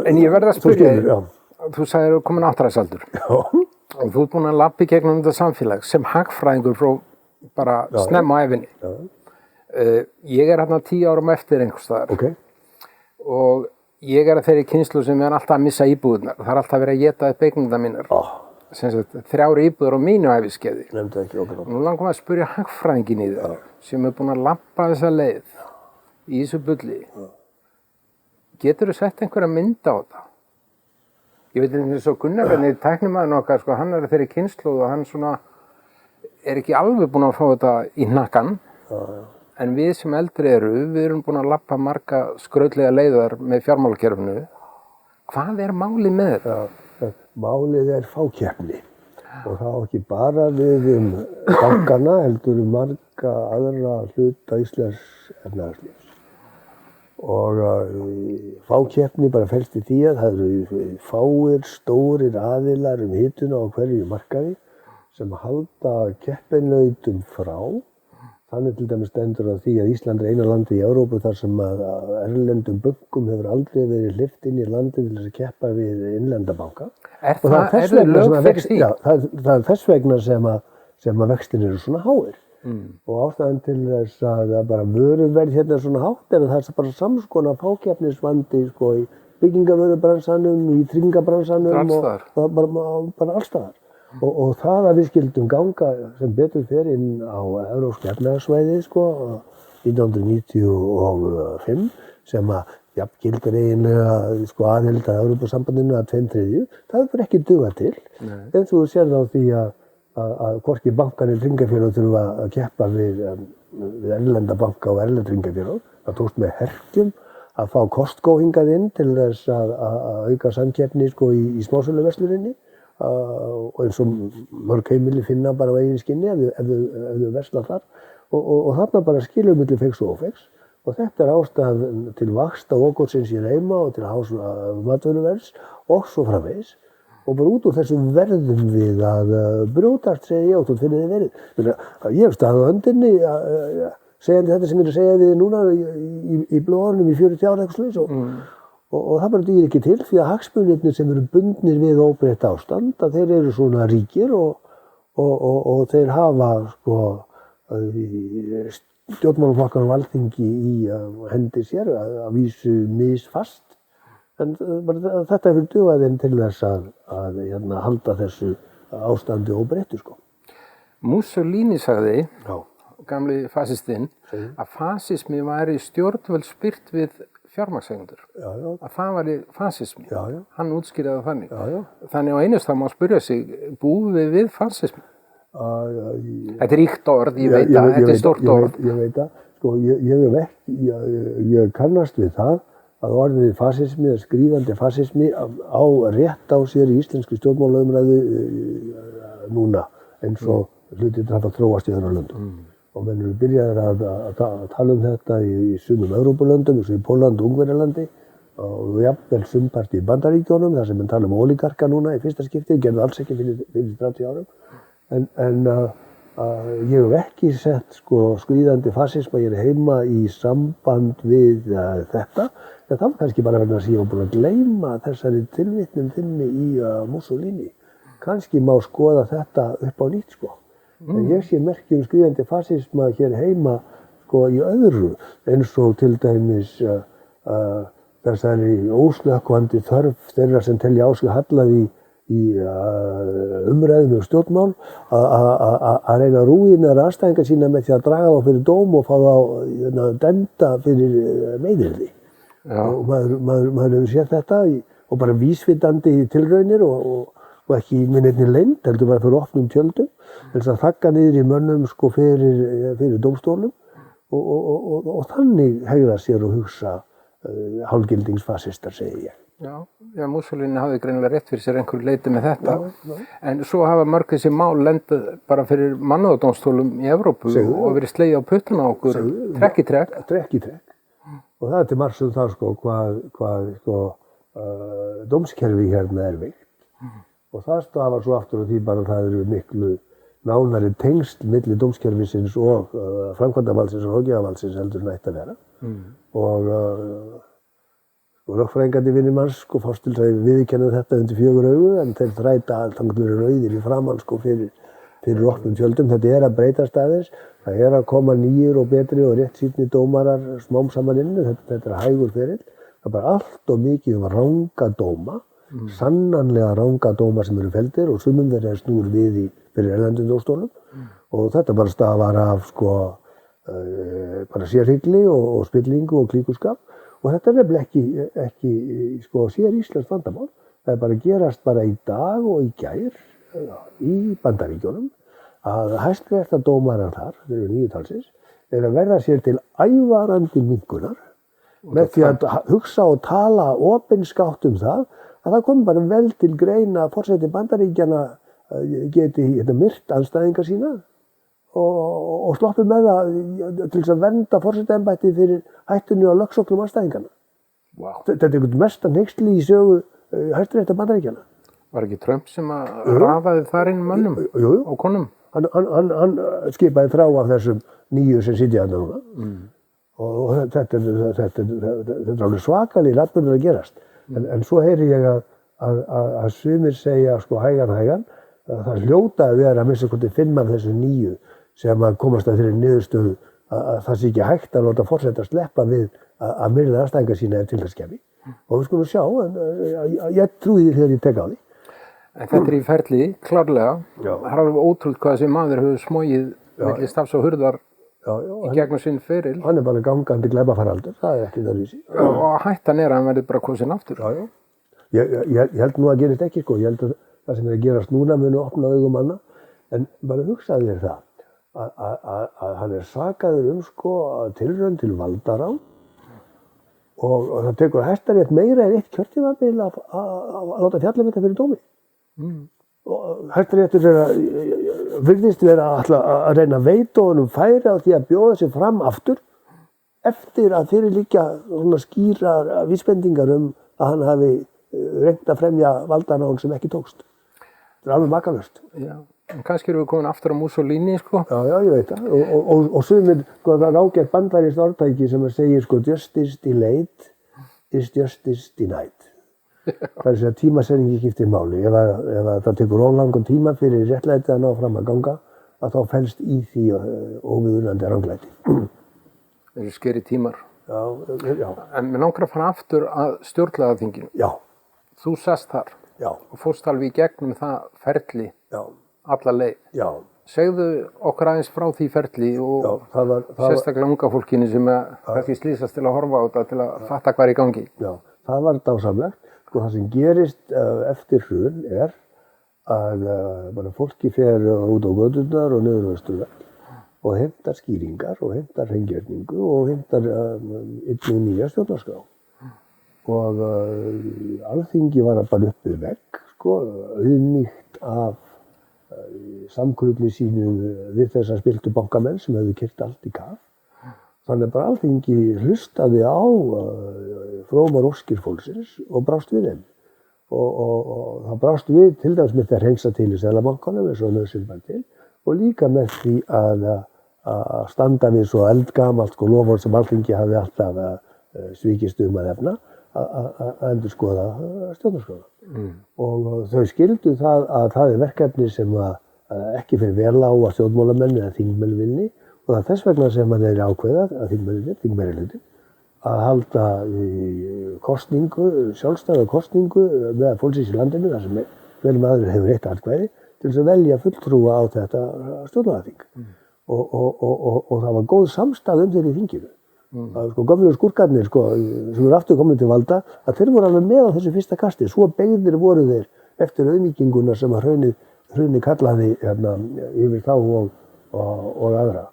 En ég verð að spyrja þig, þú sagðir að þú komin áttræðsaldur. Já. Og þú ert búinn að labba í gegnum þetta samfélag sem hagfræðingur frá bara snemma á ævinni. Já. Ég er hérna 10 árum eftir einhvers staðar. Okay. Og ég er að þeirri kynslóð sem er alltaf að missa íbúðurnar. Það er alltaf verið að éta upp eignirnar mínar. Sem sagt 3 íbúður á mínu æviskeiði. Nefndu ekki okkur. Nú langar maður að spyrja hagfræðinginn í það sem er búinn að labba þessa leið í þessu bulli. Getur þú sett einhverja mynd á þetta? Ég veit eins og Gunnar Bjarni, tæknimaðurinn okkar, sko, hann er þeirri kynslóð og hann svona er ekki alveg búinn að fá þetta í hnakkan. En við sem eldri við erum búin að labba marga skrautlega leiðar með fjármálakerfinu. Hvað er málið með þetta? Málið er fákeppni og það á ekki bara við bankana heldur marga aðra hluta íslensks efnahagslífs. Og fákeppni bara felst í því að það eru fáir stórir aðilar hituna á hverju markaði sem halda keppinautum frá. Þannig til dæmis stendur að því að Ísland er eina landi í Evrópu þar sem að erlendum bönkum hefur aldrei verið hleypt inn í landið til þess að keppa við innlenda banka. Er það lögfest í? Já, það er þess vegna sem að vextir eru svona háir. Og ástæðan til þess að bara vöruverð hérna er svona hátt er að það er bara samskonar fákeppnisvandi sko í byggingavörubransanum, í tryggingabransanum og bara alls staðar. Og það að við skildum ganga sem betur fer inn á evrópska efnahagssvæðið sko 1995 sem að jafngildir eiginlega sko aðild að Evrópusambandinu að 2/3, það hefur ekki dugað til. En þú sérð á því að hvorki bankarnir tryggingafélög þurfa að keppa við erlenda banka og erlend tryggingafélög. Það tókst með herkjum að fá Costco hingað inn til þess að auka samkeppni sko í smásöluversluninni. Og eins og mörg heimili finna bara á eigin skinni ef þau versla þar og þarna bara skilur milli feigs og ófeigs og þetta er ástæð til vaxta okotsins í reyma og til hás matvöruverðs og svo framvegis og bara út úr þessum verðum við að brjótast segja ég og þú finnir þið verið. Ég hef staðið á öndinni segjandi þetta sem ég er að segja við núna í blóðunum í 40 ára eitthvað slags og það bara dugir ekki til því að hagsmunirnir sem eru bundnir við óbreytt ástand að þeir eru svona ríkir og þeir hafa sko stjórnmálaflokkarnir á Alþingi í hendi sér að vísu misfast en þetta hefur dugað þeim til þess að halda þessu ástandi óbreyttu sko. Mussolini sagði, gamli fasistinn, að fasismi væri stjórnvöld spyrt við fjármagnseigendur, að það væri fasismi. Hann útskýrði það þannig. Þannig á einust það má spyrja sig, búum við fasismi? Þetta er ríkt orð, ég veit það, þetta er stórt orð. Ég veit það, sko, ég kannast við það að orðið fasismi eða skríðandi fasismi á rétt á sér í íslenskri stjórnmálaumræðu núna eins og hlutir hafa þróast í öðrum löndum. Og menn eru byrjaðir að tala þetta í sumum Evrópulöndum, eins og í Póllandi og Ungverjalandi, og jafnvel sumpart í Bandaríkjunum, þar sem tala ólígarka núna í fyrsta skipti, gerðu alls ekki fyrir 30 árum. En ég hef ekki sett skríðandi fasisma hér heima í samband við þetta. En það var kannski bara vegna þess að ég var búinn að gleyma þessari tilvitnun þinni í Mussolini. Kannski má skoða þetta upp á nýtt En ég sé merki skríðandi fasisma hér heima í öðru, eins og til dæmis þessari óslökkvandi þörf þeirra sem telja á sig hallað í umræðum stjórnmál að reyna að rúina andstæðinga sína með því að draga þá fyrir dóm og fá þá dæmda fyrir meiðyrði. Og maður hefur séð þetta og bara vísvitandi tilraunir og ekki með neinni leynd, heldur bara fyrir opnum tjöldum, þess að þagga niður í mönnum fyrir dómstólum og þannig hegða sér og hugsa hálfgildingsfasistar, segi ég. Já, Mussolini hafði greinilega rétt fyrir sér einhverju leyti með þetta. En svo hafa mörg þessi mál lendað bara fyrir mannúðardómstólum í Evrópu og verið slegið á puttana á okkur, trekk í trekk. Trekk í trekk. Og það til margs það hvað dómskerfi hérna veikt. Og það stafar svo aftur á því bara að það eru miklu nánari tengsl milli dómskerfisins og framkvæmdarvaldsins og löggjafarvaldsins heldur en ætti að vera. Og lögfræðingandi vinir manns fást til að viðurkenna þetta undir 4 augu, en þeir þræta þannig rauðir í framan fyrir opnum tjöldum. Þetta að breytast aðeins, það að koma nýjir og betri og réttsýnni dómarar smám saman inn, þetta hægur ferill. Það bara allt og mikið ranga dóma, sannanlega ranga dóma sem eru felldir og sumum þeirra snúr við fyrir erlendum dómstólum. Og þetta bara stafar af bara sérhygli og spillingu og klíkuskap. Og þetta nefnilega ekki sér íslenskt vandamál. Það bara gerast bara í dag og í gær í Bandaríkjunum að hæstaréttardómarar þar, þeir eru 9 talsins, að verða sér til ævarandi minnkunar með því að hugsa og tala opinskátt það að það komi bara vel til greina að forseti Bandaríkjanna geti myrt andstæðinga sína og sloppið með það til þess að vernda forsetaembættið fyrir hættunni á lögsóknum andstæðinganna. Þetta einhvern mesta hneyksli í sögu Hæstaréttar Bandaríkjanna. Var ekki Trump sem að raðaði þar inn mönnum og konum? Hann skipaði þrá af þessum 9 sem sitja þarna núna. Og þetta er alveg svakalegir atburðir að gerast. En svo heyri ég að sumir segja hægan, það hljóta að vera að minnsta kosti 5 af þessum 9 sem að komast að þeirri niðurstöðu að það sé ekki hægt að láta forseta sleppa við að myrða andstæðinga sína ef til þess kemur. Og við skulum sjá, ég trúi því þegar ég tek á því. En þetta í ferli, klárlega. Það er alveg ótrúlega hvað þessi maður hefur smogið milli stafs og hurðar í gegnum sinn feril. Hann bara gangandi glæpafaraldur, það ekki það vísi. Og hættan að hann verði bara kosinn aftur. Ég held nú að gerist ekki, ég held að það sem að gerast núna muni opna augum manna, en bara hugsaði þér það að hann sakaður tilraun til valdarán og það tekur Hæstarétt meira en 1 kjörtímabil að láta fjalla þetta fyrir dómi. Og Hæstaréttur virðist vera að reyna að veita honum færi á því að bjóða sig fram aftur eftir að fyrir liggja skýrar vísbendingar að hann hafi reynt að fremja valdarán sem ekki tókst. Þetta alveg makalöst. En kannski erum við komin aftur á Mussolini, Já, ég veit það. Og sumir, það er ágætt bandarískt orðtæki sem segir, justice delayed is justice denied. Það er að tímasetningi skiptir máli. Ef það tekur langan tíma fyrir réttlæti að ná fram að ganga, að þá felst í því óviðunandi ranglæti. Það eru skeri tímar. Já. En mér langar að fara aftur að stjórnlagaþinginu. Já. Þú sast þar. Já. Og fórst alveg í gegnum það ferli. Já. Alla leið. Já. Segðu okkur aðeins frá því ferli og sérstaklega unga fólkinu sem kannski slýsast til að horfa á þetta til að fatta hvað í gangi. Já, það var dásamlegt. Það sem gerist eftir hrun að fólki fer út á göturnar og niður á Austurvöll og heimtar skýringar og heimtar hreingerningu og heimtar einnig nýja stjórnarskrá. Og Alþingi var bara uppi vegg, auðmýkt af samkrulli sínu við þessar spiltu bankamenn sem hefðu keyrt allt í kaf. Þannig bara Alþingi hlustaði á frómar óskir fólksins og brást við þeim. Og það brást við til dæmis með því að hreinsa til í Seðlabankanum eins og nauðsyn bar til og líka með því að standa við svo eldgamalt loforð sem Alþingi hafði alltaf svikist að efna að endurskoða stjórnarskrána. Og þau skildu það að það verkefni sem ekki fyrir vel á að stjórnmálamenn eða þingmenn vinni og það þess vegna sem þeir ákveða að þingmeirihluti að halda kosningu, sjálfstæða kosningu með fólksins í landinu þar sem vel maður hefur eitt atkvæði til þess að velja fulltrúa á þetta stjórnlagaþing. Og það var góð samstaða þeir í þinginu. Gömlu skúrkarnir sem eru aftur komin til valda að þeir voru alveg með á þessu fyrsta kasti. Svo beygðir voru þeir eftir auðmýkinguna sem að hrunið kallaði yfir þá og aðra.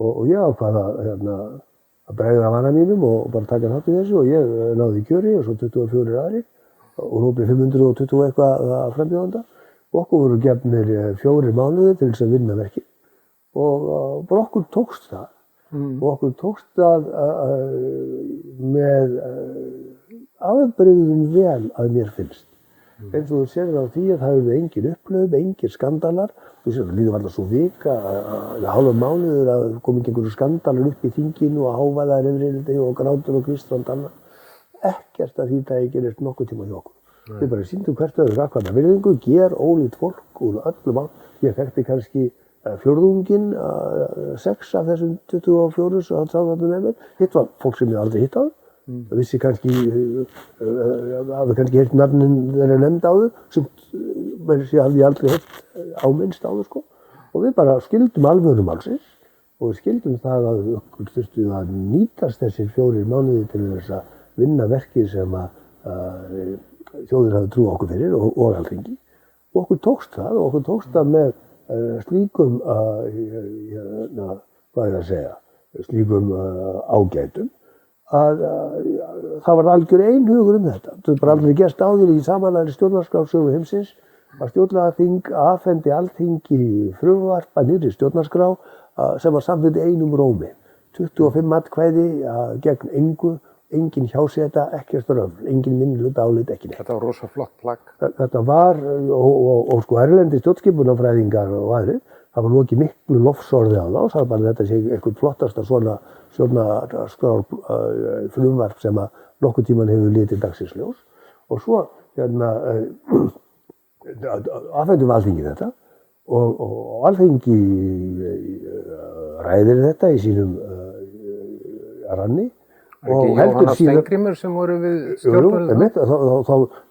Og ég ákvað að bregða vana mínum og bara taka þátt í þessu og ég náði kjöri og svo 24 aðrir og hópi 520 eitthvað frambjóðanda og okkur voru gefnir 4 mánuðir til þess að vinna verkið og bara okkur tókst það og okkur tókst það með afbrigðum vel að mér finnst. Eins og þú sér á því að það hefur engin upplöf, engin skandalar. Þú sér að líður varla svo vika, hálfa mánuður að koma ekki einhverju skandalar upp í þinginu og hávaðar yfirreildi og grátur og kvistrand annað. Ekkert af því það gerist nokkuð tíma hjá okkur. Við bara sýndum hvert öðru gagnkvæma virðingu, ólíkt fólk úr öllum átt. Ég þekkti kannski fjórðunginn, 6 af þessum 24 sem hann sáðarnu nefnir. Hitt var fólk sem ég aldrei hitt áður. Vissi kannski, hafði kannski heyrt nafnin þeirra nefnd áður, sem hafði ég aldrei heyrt áminnst áður Og við bara skildum alvöru málsins og við skildum það að okkur þurftu að nýtast þessir 4 mánuði til þess að vinna verkið sem þjóðir hafði trú okkur fyrir og Alþingi. Og okkur tókst það og okkur tókst það með slíkum, slíkum ágætum. Að það var algjör einhugur þetta. Það bara aldrei gerst áður í samanlagðri stjórnarskrársögu heimsins að stjórnlagaþing afhendi Alþingi frumvarp að nýrri stjórnarskrá sem var samþykkt einum rómi. 25 atkvæði gegn engu, engin hjáseta, ekkert röfl, engin minnihluta álit, ekki neitt. Þetta var rosa flott plagg. Þetta var, og erlendi stjórnskipunarfræðingar og aðrir, það var nú ekki miklu lofsorði á þá, það var bara þetta sé eitthvað flottasta svona stjórnarskrár frumvarp sem að nokkuð tíman hefur litið dagsins ljós. Og svo afhendum Alþingi þetta og Alþingi ræðir þetta í sínum ranni. Var ekki Jóhanna Steingrímur sem voru við stjórnvöldu?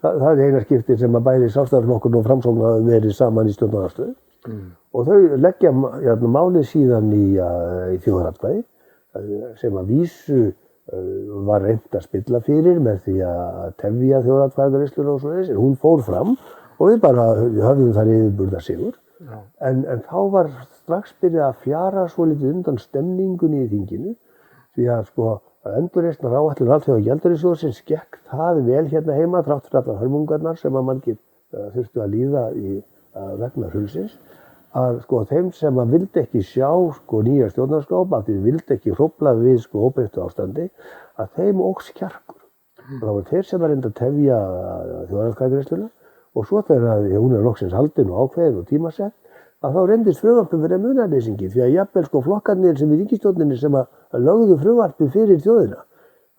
Það er eina skipti sem að bæði Sjálfstæðisflokkurinn og Framsókn hafa verið saman í stjórnarandstöðu. Og þau leggja málið síðan í þjóðaratkvæði sem að vísu var reynt að spilla fyrir með því að tefja þjóðaratkvæðagreiðsluna og svoleiðis, en hún fór fram og við bara höfðum þar yfirburða sigur. En þá var strax byrjað að fjara svolítið undan stemningunni í þinginu því að endurreisnar áætlun Alþjóðagjaldeyrissjóðsins gekk það vel hérna heima þrátt fyrir allar hörmungarnar sem að margir þurftu að líða vegna hrunsins. Að þeim sem að vildi ekki sjá nýja stjórnarskrá, að þeir vildi ekki hrófla við óbreyttu ástandi, að þeim óx kjarkur. Og það voru þeir sem að reynda að tefja þjóðaratkvæðagreiðsluna og svo þegar hún loksins haldin og ákveðin og tímasett, að þá reyndist frumvarpið fyrir munaðarleysingi því að jafnvel flokkarnir sem í ríkisstjórninni sem að lögðu frumvarpið fyrir þjóðina,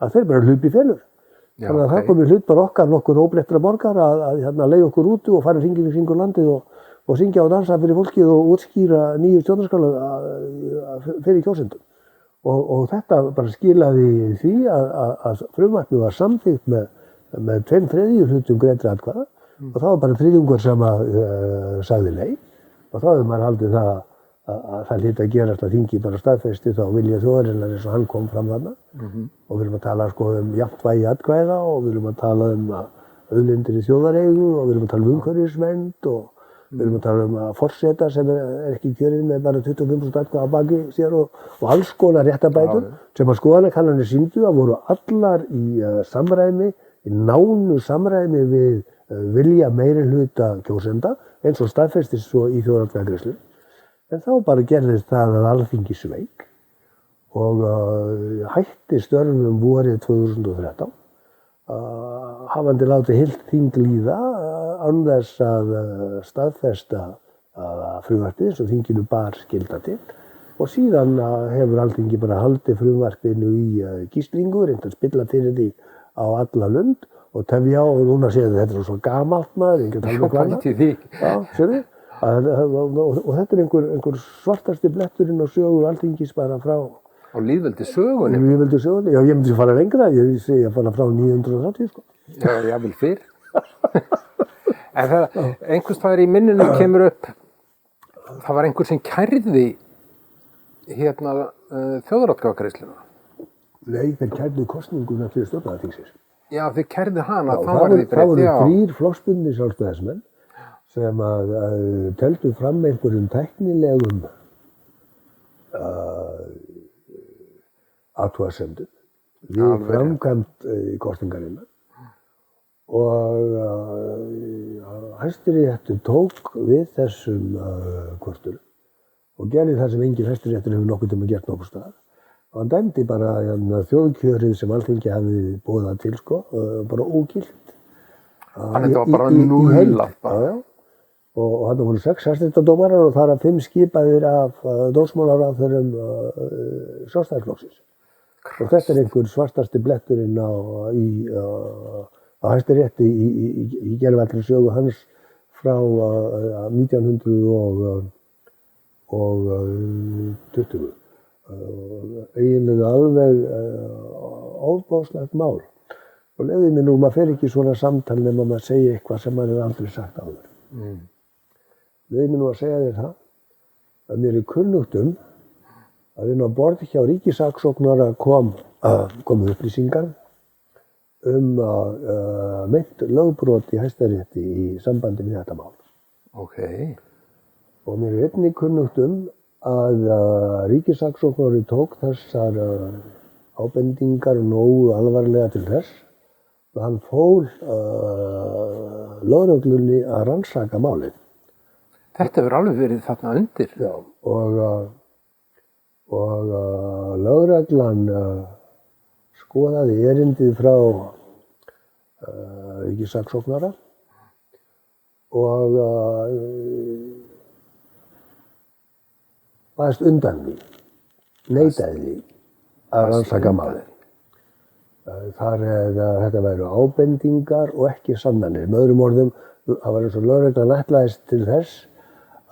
að þeir bara hlupi félur. Þannig að það komið hlut bara okkar nokkur óbreyttra borgar að leigja okkur úti og fara hringinn í kringum landið og syngja og dansa fyrir fólkið og útskýra nýju stjórnarskrá fyrir kjósendum. Og þetta bara skilaði því að frumvarpið var samþykkt með 2/3 hlutum greiddra atkvæða og það var bara 3/4 sem sagði nei. Og þá hefði maður haldið það að það hlyti að gerast að þingi bara staðfesti þá vilja þjóðarinnar eins og hann kom fram þarna. Og við erum að tala jafnt vægi atkvæða og við erum að tala auðlindir í þjóðareigu og við erum að tala umhverfisvernd og við erum að tala að forseta sem ekki kjörinn með bara 25% atkvæða á baki sér og alls konar réttarbætur sem að skoðanakannanir sýndu að voru allar í samræmi, í nánu samræmi við vilja meirihluta kjósenda eins og staðfestist svo í þjóðaratkvæðagreiðslu. En þá bara gerðist það að Alþingi sveik og hætti störfum vorið 2013 hafandi látið heilt þing líða án þess að staðfesta frumvarpið sem þinginu bar skylda til og síðan hefur Alþingi bara haldið frumvarpinu í gíslingu, reynt að spilla fyrir því á alla lund og tefja og núna séð þetta er svo gamalt maður, enginn tala um hvað því. Já, sérðu? Og þetta er einhver svartasti bletturinn á sögu Alþingis bara frá á lýðveldi sögunni. Lýðveldi sögunni, já ég myndi fara lengra, ég segi að fara frá 930 sko. Já, jafnvel fyrr. En það, einhvers staðar í minninu kemur upp, það var einhver sem kærði þjóðaratkvæðagreiðsluna. Nei, þeir kærðu kosninguna til stjórnlagaþingsins. Já, þeir kærðu hana, Já, þá var því breytt, já. Það voru 3 flokksbundnir sjálfstæðismenn sem teldu fram einhverjum tæknilegum athugasemdum við framkvæmd kosningarinnar og Hæstiréttur tók við þessum kvörturum og gerði það sem enginn Hæstiréttur hefur nokkuð tíma gert nokkuð staðar. Og hann dæmdi bara þjóðkjörið sem Alþingi hafði boðað til sko, bara ógilt. Þannig þetta var bara núllað bara. Já. Og þarna voru 6 hæstaréttardómarar og þar af 5 skipaðir af dómsmálaráðherrum Sjálfstæðisflokksins. Og þetta er einhver svartasti bletturinn á Hæstarétti í gerðvællri sögu hans frá 1920. Eiginlega alveg ofboðslegt mál. Og leyfðu mér nú, maður fer ekki í svona samtal nema maður segja eitthvað sem maður hefur aldrei sagt áður. Leyfðu mér nú að segja þér það að mér er kunnugt að inn á borð hjá ríkissaksóknara komu upplýsingar meint lögbrot í Hæstarétti í sambandi við þetta mál. Okay. Og mér er einnig kunnugt að ríkissaksóknari tók þessar ábendingar nógu alvarlega til þess að hann fól lögreglunni að rannsaka málið. Þetta hefur alveg verið þarna undir. Já, og lögreglan skoðaði erindið frá ríkissaksóknara og baðst undan því, neitaði því að rannsaka málið. Þetta væru ábendingar og ekki sannanir. Með öðrum orðum, það var eins og lögreglan ætlaðist til þess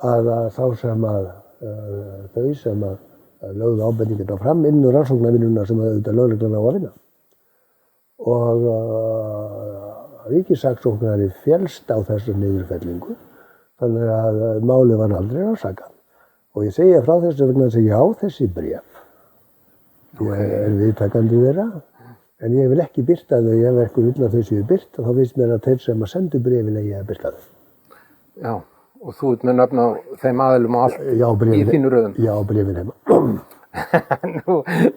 að þau sem lögðu ábendingarna fram inn úr rannsóknarvinnuna sem auðvitað lögreglan á að vinna. Og ríkissaksóknari féllst á þessu niðurfellingu, þannig að málið var aldrei rannsakað. Og ég segi frá þessu vegna þess að ég á þessi bréf. Ég er viðtakandi þeirra, en ég vil ekki birta þau. Ef eitthvað vill að þau séu birt, þá finnst mér að þeir sem að sendu bréfin eigi að birta þau. Já, og þú ert með nöfn á þeim aðilum og allt í þínu röðum. Já, bréfin heima.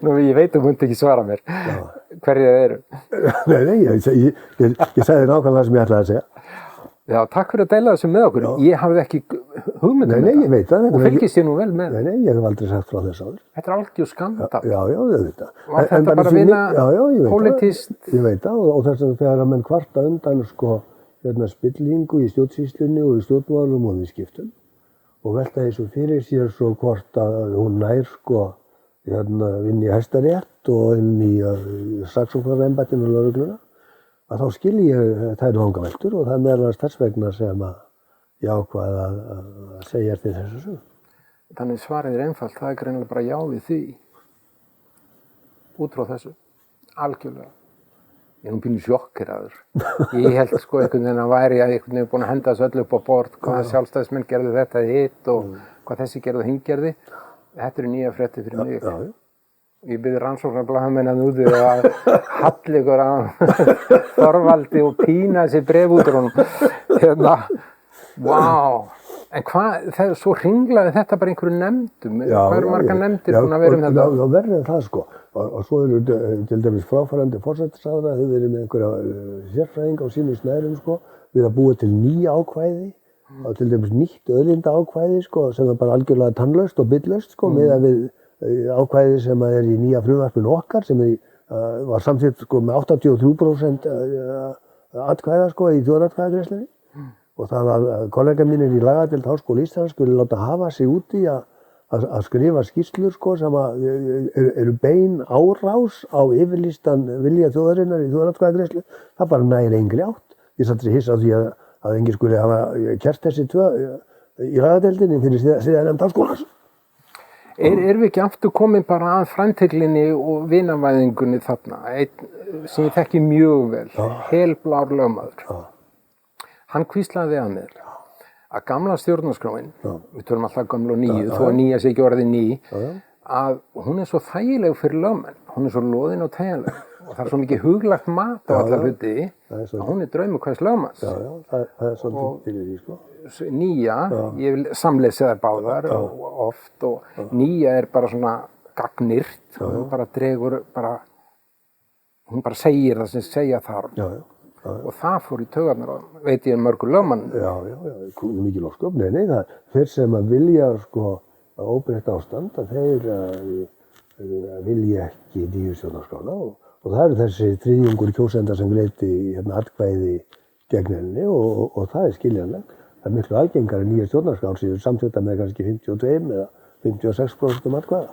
Nú, ég veit að þú munt ekki svara mér. Hverjir það eru? Nei, ég sagði nákvæmlega það sem ég ætlaði að segja. Já, takk fyrir að deila þessu með okkur. Já. Ég hafði ekki hugmynd þetta. Nei, ég veit það. Og fylgist ég nú vel með. Nei, ég hef aldrei sagt frá þessu áður. Þetta er algjör skandal. Já, ég veit það. Var þetta bara að vinna pólitískt? Ég veit það og þess að þegar að menn kvarta undan spillingu í stjórnsýslunni og í stjórnmálum og viðskiptum og velta þessu fyrir sér svo hvort að hún nær inn í Hæstarétt og inn í saksóknaraembættinu og lögregluna. Að þá skilji ég þær vangaveltur og það er meðal annars þess vegna sem að ég ákvað að segja til þessu sögu. Þannig svarið er einfalt, það er greinilega bara já við því. Út frá þessu. Algjörlega. Ég er nú pínu sjokkeraður. Ég held einhvern veginn að væri að einhvern veginn búin að henda þessu öllu upp á borð, hvað sjálfstæðismenn gerðu þetta hitt og hvað þessi gerðu og hinn gerði. Þetta eru nýja fréttir fyrir mig. Já. Ég byrði rannsóknarblaðamenn að úti að halla ykkur að Þorvaldi og pína þessi bréf út úr honum. Vá! En hvað, svo hringlaði þetta bara einhverju nefndum? Hvað eru margar nefndir búin að vera þetta? Já, verður en það sko. Og svo eru til dæmis fráfarandi forsætisráðherra, þau verið með einhverja sérfræðinga á sínum snærum sko, við að búa til ný ákvæði, og til dæmis nýtt auðlindaákvæði sko, sem er bara algjörlega tannlaust og bitlaust sko, með að við ákvæði sem er í nýja frumvarpinu okkar, sem er í var samþykkt sko með 83% atkvæða sko í þjóðaratkvæðagreiðslunni og það var kollega mínir í lagadeild Háskóla Íslands skulle láta hafa sig út í að skrifa skýrslur sko sem eru bein árás á yfirlýstan vilja þjóðarinnar í þjóðaratkvæðagreiðslu. Það bara nægir engri átt. Ég satt sér hissa á því að enginn skuli hafa kert þessi tvö í lagadeildinni fyrir siðanefnd Háskólans. Erum við ekki aftur komin bara að framteglinni og vinavæðingunni þarna? Einn sem ég þekki mjög vel, helblár lögmaður. Hann hvíslaði að mér að gamla stjórnarskráin, við tölum alltaf gamla og nýju, þó að nýja sé ekki orðið ný, að hún svo þægileg fyrir lögmenn. Hún svo loðin og teygjanleg og það svo mikið huglagt mat á alla hluti að hún draumur hvers lögmanns. Já, það svolítið fyrir því, sko. Nýja, ég vil samleysa þær báðar oft og nýja bara svona gagnirt, hún bara dregur, hún bara segir það sem segja þarf. Og það fór í taugarnar og veit ég mörgur lögmann. Já, mikið lofsköp. Nei, það þeir sem að vilja sko óbreytt ástand að þeir vilja ekki nýju stjórnarskrána og það eru þessi þriðjungur kjósenda sem greiddi atkvæði gegn henni og það skiljanlegt. Það miklu algengari nýja stjórnarskrár sem samþykkta með kannski 52 eða 56% atkvæða.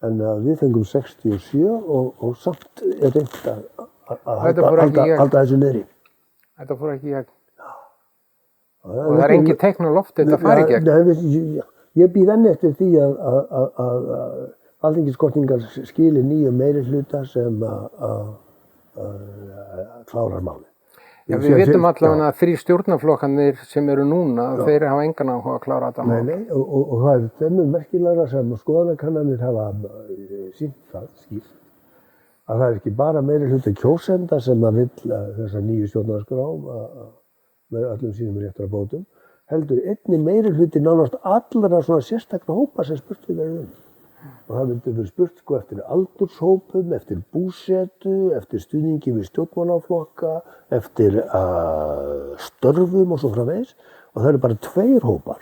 En við fengum 67 og samt reynt að halda þessu niðri. Þetta fór ekki í gegn. Og það engin teikn á lofti þetta fari í gegn. Ég býð enn eftir því að alþingiskosningar skili nýju meirihluta sem klárar málið. Já, við vitum allavega að 3 stjórnarflokkarnir sem eru núna, þeir hafa engan áhuga að klára þetta mál. Nei, og það þeim merkilegra sem skoðanakannanir hafa sýnt það skýrt að það ekki bara meirihluti kjósenda sem að vill þessa nýju stjórnarskrá með öllum sínum réttarbótum, heldur einnig meirihluti nánast allra svona sérstakra hópa sem spurt við verðum. Og það myndi verið spurt sko eftir aldurshópum, eftir búsetu, eftir stuðningi við stjórnmálaflokka, eftir störfum og svo framvegis. Og það eru bara 2 hópar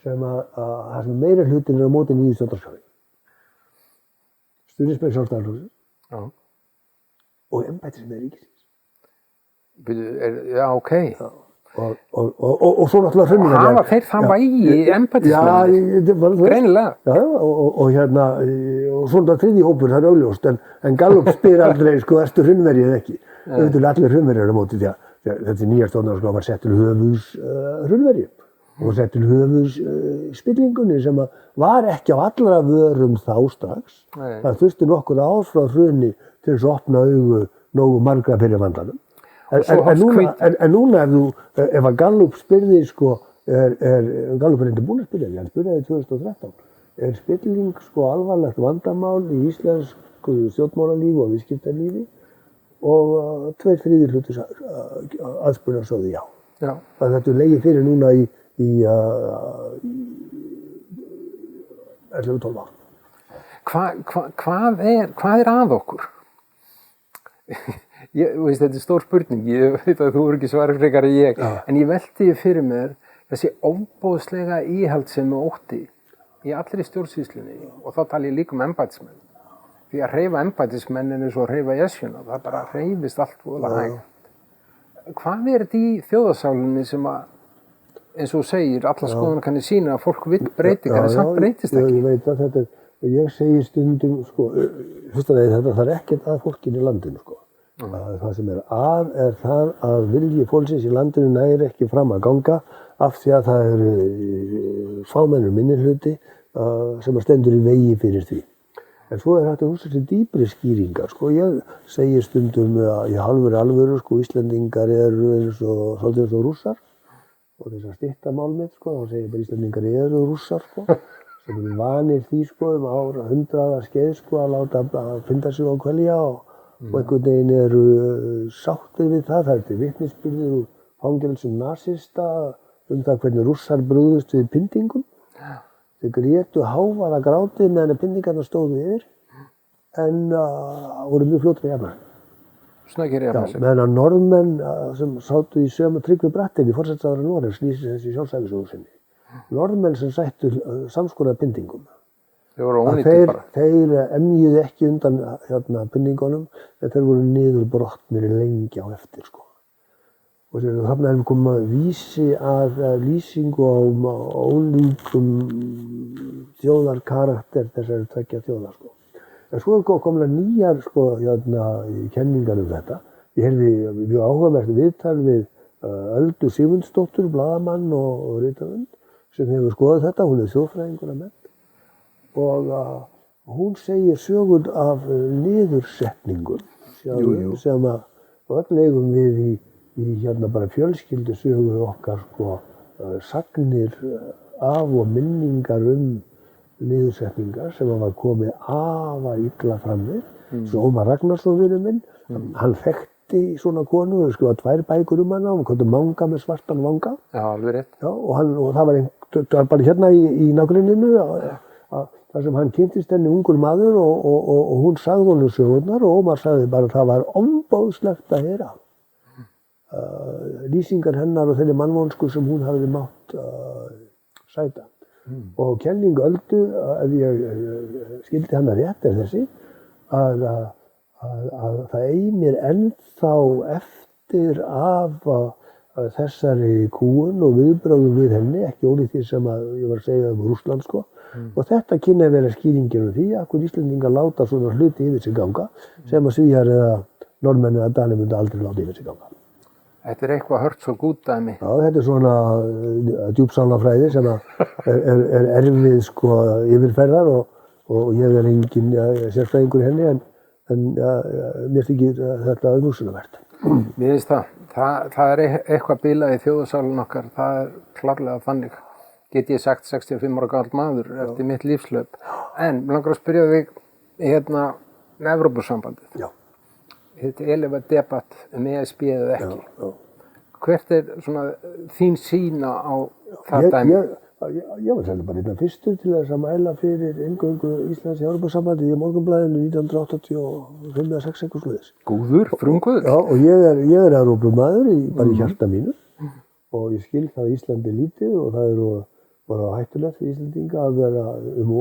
sem að meirihlutin á móti nýju stjórnarskrá. Stuðningsmenn Sjálfstæðisflokksins og embættismenn ríkisins. Já, ok. Og svo náttúrulega hrunningar. Hafa þeir það vægi embættismenn? Greinilega. Já, og svo náttúrulega þriðji hópur, það augljóst, en Gallup spyr aldrei, sko, ertu hrunverið eða ekki? Auðvitað allir hrunverið á móti því að þessi nýja stjórnarskrá var sett til höfuðs hrunverið og sett til höfuðs spillingunni sem var ekki á allra vörum þá strax. Það þurfti nokkur ár frá hruni til þess að opna augu nógu margra fyrir vandanum. En núna ef að Gallup spyrði, sko, Gallup reyndar búinn að spyrja því, hann spurði 2013, spilling, sko, alvarlegt vandamál í íslensku stjórnmálalífi og viðskiptalífi og 2/3 hluti aðspurðar sögðu já. Það þetta legið fyrir núna í 11-12 ár. Hvað er að okkur? Þetta er stór spurning, ég veit að þú eru ekki svarið frekar en ég, en ég velti fyrir mér þessi ofboðslega íhaldssemi ótti í allri stjórnsýslunni og þá tala ég líka embættismenn. Því að hreyfa embættismenn er eins og að hreyfa esjuna, það bara hreyfist allt voðalega hægt. Hvað er þetta í þjóðarsálinni sem að, eins og þú segir, alla skoðanir kannir sína að fólk vill breytingar en samt breytist ekki? Ég veit að þetta, ég segi stundum, sko, fyrst að það er ekkert að fólkinu í landinu, sko. Það sem er það að vilji fólksins í landinu næri ekki fram að ganga af því að það eru fámennur minnihluti sem stendur í vegi fyrir því. En svo hægt að hugsa sér dýpri skýringar. Sko, ég segi stundum í hálfur alvöru, sko, Íslendingar eru svolítið eins og Rússar og þess að stytta mál mitt, sko, þá segir bara Íslendingar eru Rússar, sko, sem eru vanir því, sko, ára 100 skeið, sko, að láta að finna sig á kvelja og einhvern veginn eru sáttir við það. Það er til vitnisburðir úr fangelsum nasista það hvernig Rússar brugðust við pyndingum. Þeir grétu hávaða grátið meðan pyndingarnar stóðu yfir en voru mjög fljótir að jafna sig. Snöggir að jafna sig. Meðan að Norðmenn sem sátu í sömu Tryggvi Bratteli, forsætisráðherra Noregs, lýsir þessi sjálfstæðisögu sinni. Norðmenn sem sættu samskonar pyndingum. Þeir voru að ónýtir bara. þeir emjuðu ekki undan pinningunum, en þeir voru niður brotnir lengi á eftir, sko. Og þarna erum við komið að vísi að lýsingu á ólíkum þjóðarkarakter þessari tveggja þjóða, sko. En svo komið nýjar, sko, kenningar þetta. Ég heyrði mjög áhugavert viðtal við Öldu Sigmundsdóttur, blaðamann og rithöfund, sem hefur skoðað þetta. Hún þjóðfræðingur að mennt. Og hún segir sögur af niðursetningum sem að öll eigum við í bara fjölskyldusögu okkar, sko, sagnir af og minningar niðursetningar sem var komið afar illa fram við. Svo Ómar Ragnarsson, vinur minn, hann þekkti svona konu og skrifaði 2 bækur hana, hún kom Manga með svartan vanga. Já, alveg rétt. Já, og það var bara hérna í nágrenninu, þar sem hann kynntist henni ungur maður og hún sagði honum sögurnar og Ómar sagði bara að það var ofboðslegt að heyra. Lýsingar hennar og þeirri mannvonsku sem hún hafði mátt sæta. Og kenning Öldu, ef ég skildi hana rétt, þessi, að það eimir ennþá eftir af þessari kúgun og viðbrögðum við henni, ekki ólíkt því sem ég var að segja Rússland, sko. Og þetta kynni að vera skýringin því að hvernig Íslendingar láta svona hluti yfir sig ganga sem að Svíar eða Norðmenn eða Danir myndi aldrei láta yfir sig ganga. Þetta eitthvað hört svo gút dæmi. Já, þetta svona djúpsálafræði sem er erfið, sko, yfirferðar og ég engin sérfræðingur í henni en mér þykir þetta umhugsunarvert. Mér finnst það. Það eitthvað bilað í þjóðarsálinn okkar, það klárlega þannig. Get ég sagt 65 ára gamall maður eftir mitt lífslaup. En mig langar að spyrja þig með Evrópusambandið. Já. Þetta eilífa debatt ESB eða ekki. Já. Hvert svona þín sýn á það dæmi? Ég var selja bara einn af fyrstur til þess að mæla fyrir inngöngu Íslands í Evrópusambandið í Morgunblaðinu 1985 eða 6 eitthvað svoleiðis. Góður, frumguður. Já, og ég er Evrópumaður bara í hjarta mínu og ég skil það að Íslandi er lítið og það bara hættulegt fyrir Íslandinga að vera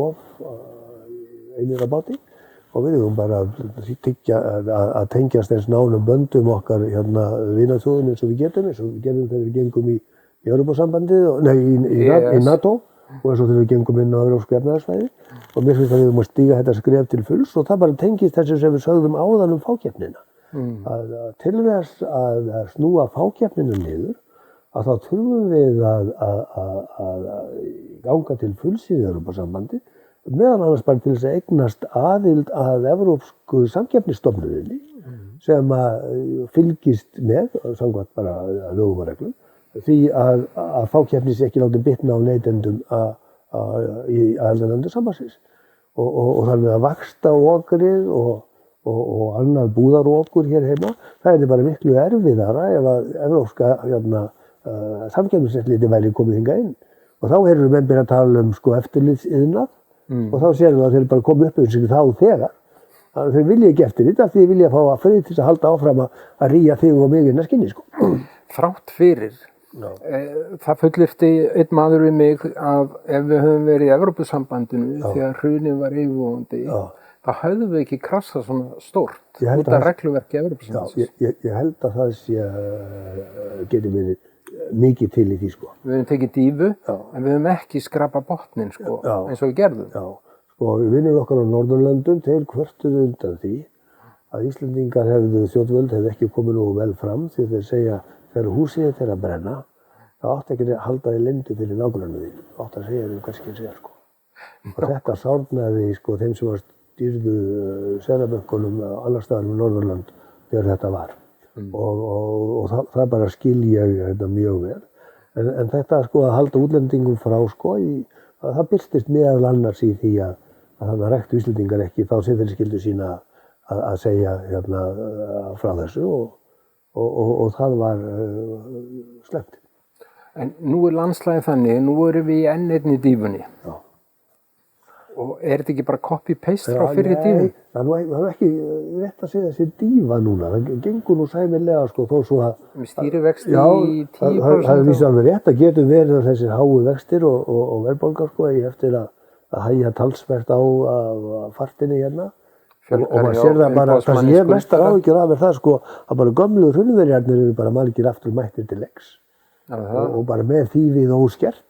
of einir að báti og við höfum bara að tengjast eins nánum böndum okkar vinaþjóðum eins og við getum, eins og við gerum þegar við gengum í Evrópusambandið, í NATO og eins og þegar við gengum inn á Evrópsku efnahagssvæði og mér finnst að við höfum að stíga þetta skref til fulls og það bara tengist þessu sem við sögðum áðan fákeppnina. Að til þess að snúa fákeppnina niður að þá þurfum við að ganga til fulls í Evrópusambandið meðan annars bara til þess að eignast aðild að Evrópsku samkeppnisstofnuninni sem fylgist með, samkvæmt bara lögum og reglum, því að fákeppni sé ekki látið bitna á neytendum í aðildarlöndum sambandsins. Og þannig að vaxtaokrið og annað búðarokur hér heima, það er bara miklu erfiðara ef að evrópska samkeppniseftirlitið væri komið hingað inn. Og þá erum við menn byrjað að tala eftirlitsiðnað og þá séum við að þeir bara komið upp yfir sig þá þegar. Þeir vilja ekki eftirlit af því þeir vilja fá að frið til að halda áfram að ríja þig og mig inn að skinni, sko. Þrátt fyrir. Það fullyrti einn maður við mig að ef við höfum verið í Evrópusambandinu þegar hrunið var yfirvofandi, þá höfðum við ekki krassað svona stórt út af regluverki Evrópusambandsins. Ég held að það geti verið mikið til í því, sko. Við höfum tekið dýfu, en við höfum ekki skrapað botninn, sko, eins og við gerðum. Já, sko, vinir okkar á Norðurlöndum, þeir kvörtuðu undan því að Íslendingar þjóðvöld hefðu ekki komið nógu vel fram því þeir segja þegar húsið þeir að brenna, það átti ekki að halda þið leyndu fyrir nágrannum því, það átti að segja þeim hvers kyn segja, sko. Og þetta sárnaði, sko, þeim sem stýrðu seðlabönkunum annars staðar með Norðurlönd þegar þetta var. Og það bara skil ég þetta mjög vel. En þetta, sko, að halda útlendingum frá, sko, það birtist meðal annars í því að það ræktu Íslendingar ekki þá sem þeir skildu sína að segja frá þessu og það var sleppt. En nú er landslagið þannig, nú erum við í enn einni dýfunni. Já. Og er þetta ekki bara copy-paste frá fyrri dýfun? Nei, það er ekki rétt að segja þessi dýfa núna. Það gengur nú sæmilega, sko, þó svo að... Með stýrivexti í 10%? Það er víst alveg rétt að getur verið að þessir háu vextir og verðbólgar, sko, eftir að hægja talsvert á fartinni hérna. Og maður sér það bara, það sem ég er mestar áhyggjur af það sko, að bara gömlu hrunverjarnir eru bara margir aftur mættir til leiks. Og bara með þýfið óskert.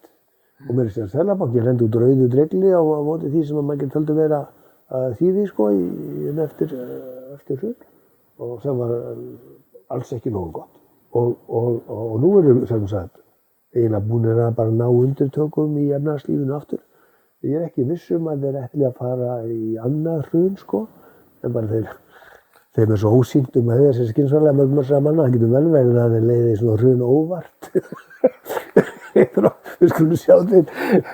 Og mér sér Seðlabankinn lendi út rauðu dregli á móti því sem maður ekki töldu vera þýði sko eftir hrun. Og sem var alls ekki nógu gott. Og nú erum sem sagt eiginlega búinir að bara ná undirtökum í efnahagslífinu aftur. Ég er ekki viss að þeir ætli að fara í annað hrun sko. En bara þeim svo ósýnt að höfða sér skynsamlega með massra manna, það getur vel verið að þeir leiði svona hrun óvart. Við skulum sjá þeim.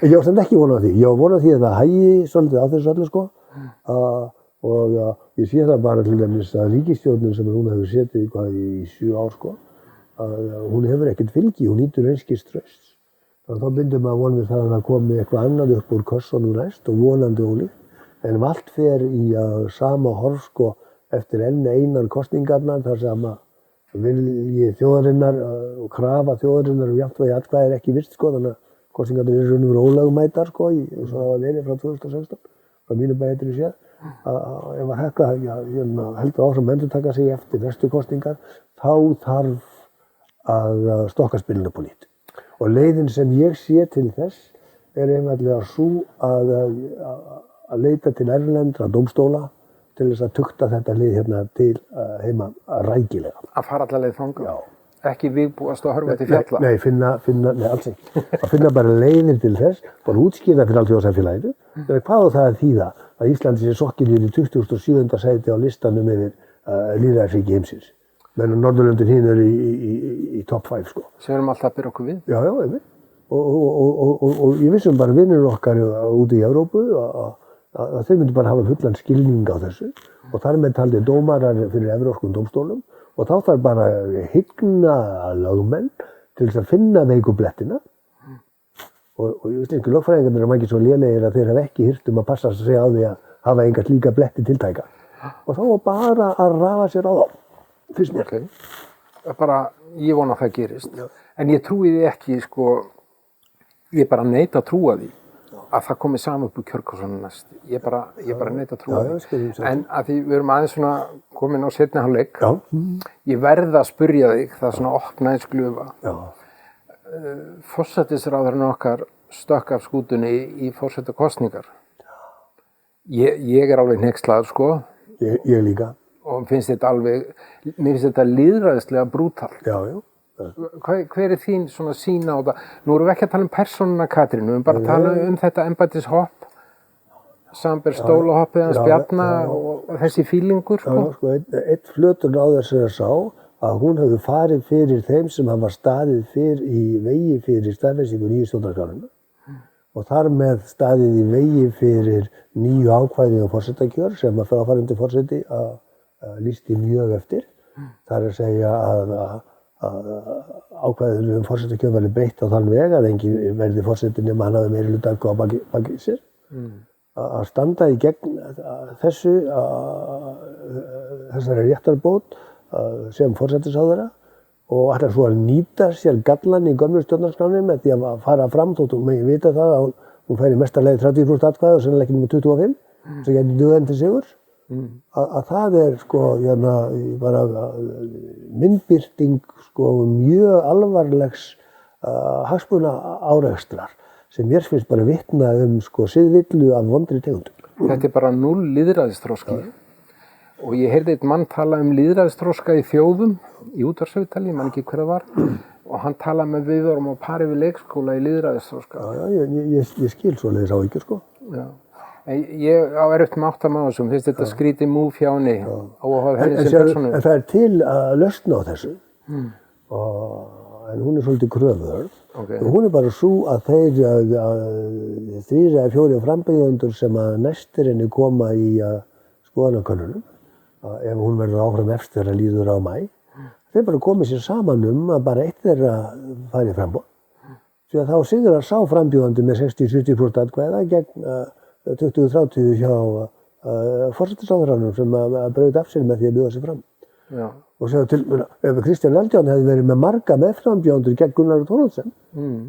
Ég var samt ekki vonað því. Ég var vonað því að það hægi svolítið á þessu öllu sko. Og ég sé það bara til dæmis að ríkisstjórnin sem hún hefur setið í 7 ár sko, hún hefur ekkert fylgi, hún nýtur einskis trausts. Þannig að þá bindum maður vonið það að það komi eitthvað annað upp úr kössunum næst og vonandi ólíkt. En ef allt fer í sama horf sko eftir enn einar kosningarnar þar sem vilji þjóðarinnar og krafa þjóðarinnar jafnvægi atkvæði ekki virt sko, þannig að kosningarnar eru raunverulega ólögmætar sko, eins og það var verið frá 2016, frá mínu bætri séð, ef þetta heldur áfram endurtaka sig eftir næstu kosningar, þá þarf að stokka spilinu på nýtt. Og leiðin sem ég sé til þess einfaldlega sú að leita til erlendra dómstóla til þess að tukta þetta lið hérna til heima rækilega. Að fara alla leið þangað? Já. Ekki vígbúast og horfa til fjalla? Nei, alls ekki. Að finna bara leiðir til þess, bara útskýra fyrir alþjóðasamfélaginu. Hvað á það að þýða að Íslandi sé sokkið í 27. sæti á listanum yfir lýðræðisríki heimsins? Meðan Norðurlöndin hin eru í top 5 sko. Sem erum alltaf að byrja okkur við? Já, einmitt. Og ég vissum bara vinnur okkar úti í Evrópu að þau myndu bara hafa fullan skilning á þessu og þar með taldi dómarar fyrir evrópskum dómstólum og þá þarf bara hygna lögmenn til þess að finna veikublettina og íslensku lögfræðingarnir eru margir svo lélegir að þeir hafa ekki hirt að passa sig á því að hafa enga slíka bletti tiltæka og þá var bara að rafa sér á þá, fyrst mér. Bara, ég vona að það gerist, en ég trúi því ekki, sko, ég bara neita að trúa því að það komi saman upp úr kjörkossunum næst. Ég bara neita að trúa því. En að því við erum aðeins svona komin á seinni hálfleik, ég verð að spyrja þig, það er svona opnaðis glufa. Forsætisráðherrann okkar stökk af skútunni í forsetakosningar. Ég er alveg hneykslaður, sko. Ég líka. Og mér finnst þetta lýðræðislega brútalt. Já. Hver er þín svona sýn á það? Nú erum við ekki að tala um persónuna Katrínu, við erum bara að tala um þetta embættishopp, samanber stólahoppið hans Bjarna og þessi fílingur, sko. Já, sko, einn flötur á þessu að sá að hún hefur farið fyrir þeim sem hafa staðið í vegi fyrir staðfestingu nýju stjórnarskrárinnar og þar með staðið í vegi fyrir nýju ákvæði og forsetakjör sem að fráfarandi forseti lýsti mjög eftir. Það er að segja að ákvæðinu forsetakjör verði breytt á þann veg að enginn verði forseti nema hann hafi meirihluta á baki sér. Að standa í gegn þessari réttarbót sem forsætisráðherra og ætlar svo að nýta sér gallan í gömlu stjórnarskránni með því að fara fram þótt og megin vita það að hún færi mesta leið 30% atkvæða og sennilega ekki með 25 sem getur dugað til sigurs. Að það er sko bara myndbirting sko mjög alvarlegs hagsmuna árekstrar sem mér finnst bara vitna sko siðvillu af vondri tegundum. Þetta er bara 0 lýðræðisþroski og ég heyrði einn mann tala lýðræðisþroska í þjóðum í útvarpsviðtali, ég man ekki hver það var og hann talaði með viðvörum og pari við leikskóla í lýðræðisþroska. Já, ég skil svoleiðis áhyggjur sko. Já. Ég á erfitt með áttamáð þessum, finnst þetta skrítið múf hjá henni og henni sem persónu. En það er til að lausna á þessu, en hún er svolítið kröfuhörð. Hún er bara svo að þeir 3 eða 4 frambjóðendur sem að næstir henni koma í skoðanakönnunum, ef hún verður áfram efst þegar líður á maí, þeir bara komið sér saman að bara eitt þeirra fari framboð. Því að þá sigrar sá frambjóðandi með 60-70% atkvæða gegn 20-30 hjá forsætisráðherranum sem að braut af sér með því að bjóða sig fram. Já. Og segja til, ef Kristján Eldjárn hefði verið með marga meðframbjóðendur gegn Gunnar Thoroddsen,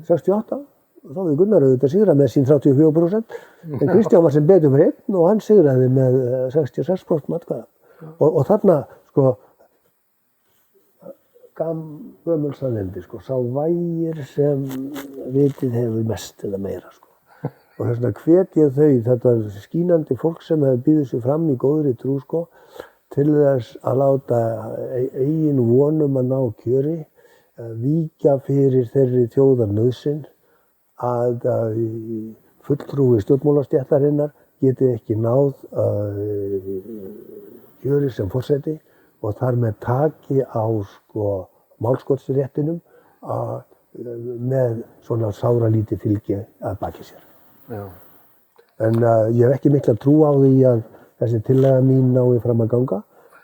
68, þá við Gunnar auðvitað sigrað með sín 34%, en Kristján var sem betur fyrir einn og hann sigraði með 66% atkvæða. Og þarna, sko, gömul sannindi, sko, sá vægir sem vitið hefur mest eða meira, sko. Og þess vegna hvet ég þau, þetta skínandi fólk sem hefur býðið sig fram í góðri trú, sko, til þess að láta eigin vonum að ná kjöri, víkja fyrir þeirri þjóðarnauðsyn að fulltrúi stjórnmálastéttarinnar geti ekki náð kjöri sem forseti og þar með taki á, sko, málskotsréttinum með svona sáralítið fylgi að baki sér. Já. En ég hef ekki mikla trú á því að þessi tillaga mín nái fram að ganga,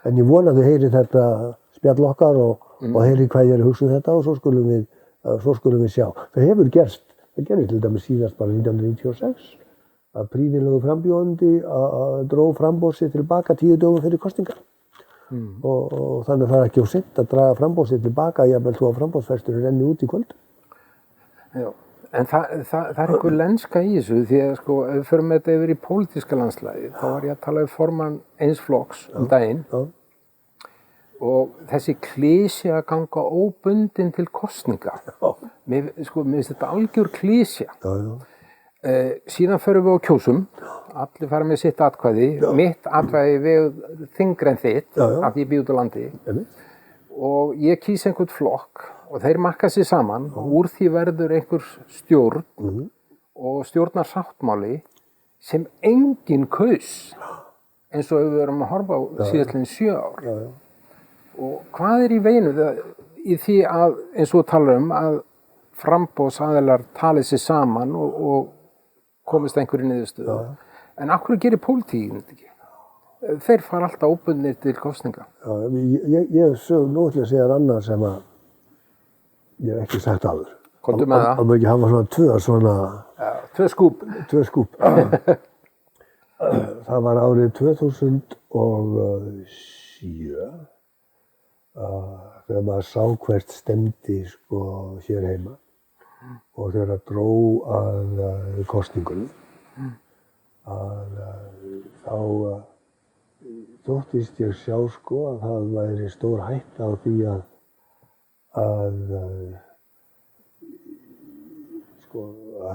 en ég vona að þau heyri þetta spjall okkar og heyri hvað ég er að hugsa þetta og svo skulum við sjá. Það hefur gerst, það gerði til dæmis síðast bara 1996, að prýðilegu frambjóðandi dró framboð sitt tilbaka 10 dögum fyrir kosningar. Og þannig að það er ekki of seint að draga framboð sitt tilbaka, jafnvel þó að framboðsfresturinn renni út í kvöld. Já. En það er einhver lenska í þessu því að sko, ef við förum með þetta yfir í pólitíska landslagi, þá var ég að tala um formann eins flokks daginn og þessi klísja að ganga óbundin til kosninga. Mér finnst þetta algjör klísja. Síðan förum við á kjósum, allir fara með sitt atkvæði, mitt atkvæði við þyngri en þitt, af því ég bý út á landi. Og ég kýs einhvern flokk og þeir marka sig saman og úr því verður einhver stjórn og stjórnarsáttmáli sem enginn kaus eins og við erum að horfa á síðastliðin 7 ár. Og hvað er í veinu í því að, eins og talar að framboðsaðilar tali sig saman og komist einhverju niðurstöðu. En af hverju gerir pólitíkin þetta ekki? Þeir fara alltaf óbundnir til kosninga. Ég sög nú til að segja annað sem að ég hef ekki sagt áður. Komdu með það. Það má ekki hafa svona 2 skúp. 2 skúp. Það var árið 2007 þegar maður sá hvert stemdi, sko, hér heima og þegar það dró að kosningunum þá þóttist ég sjá, sko, að það væri stór hætta á því að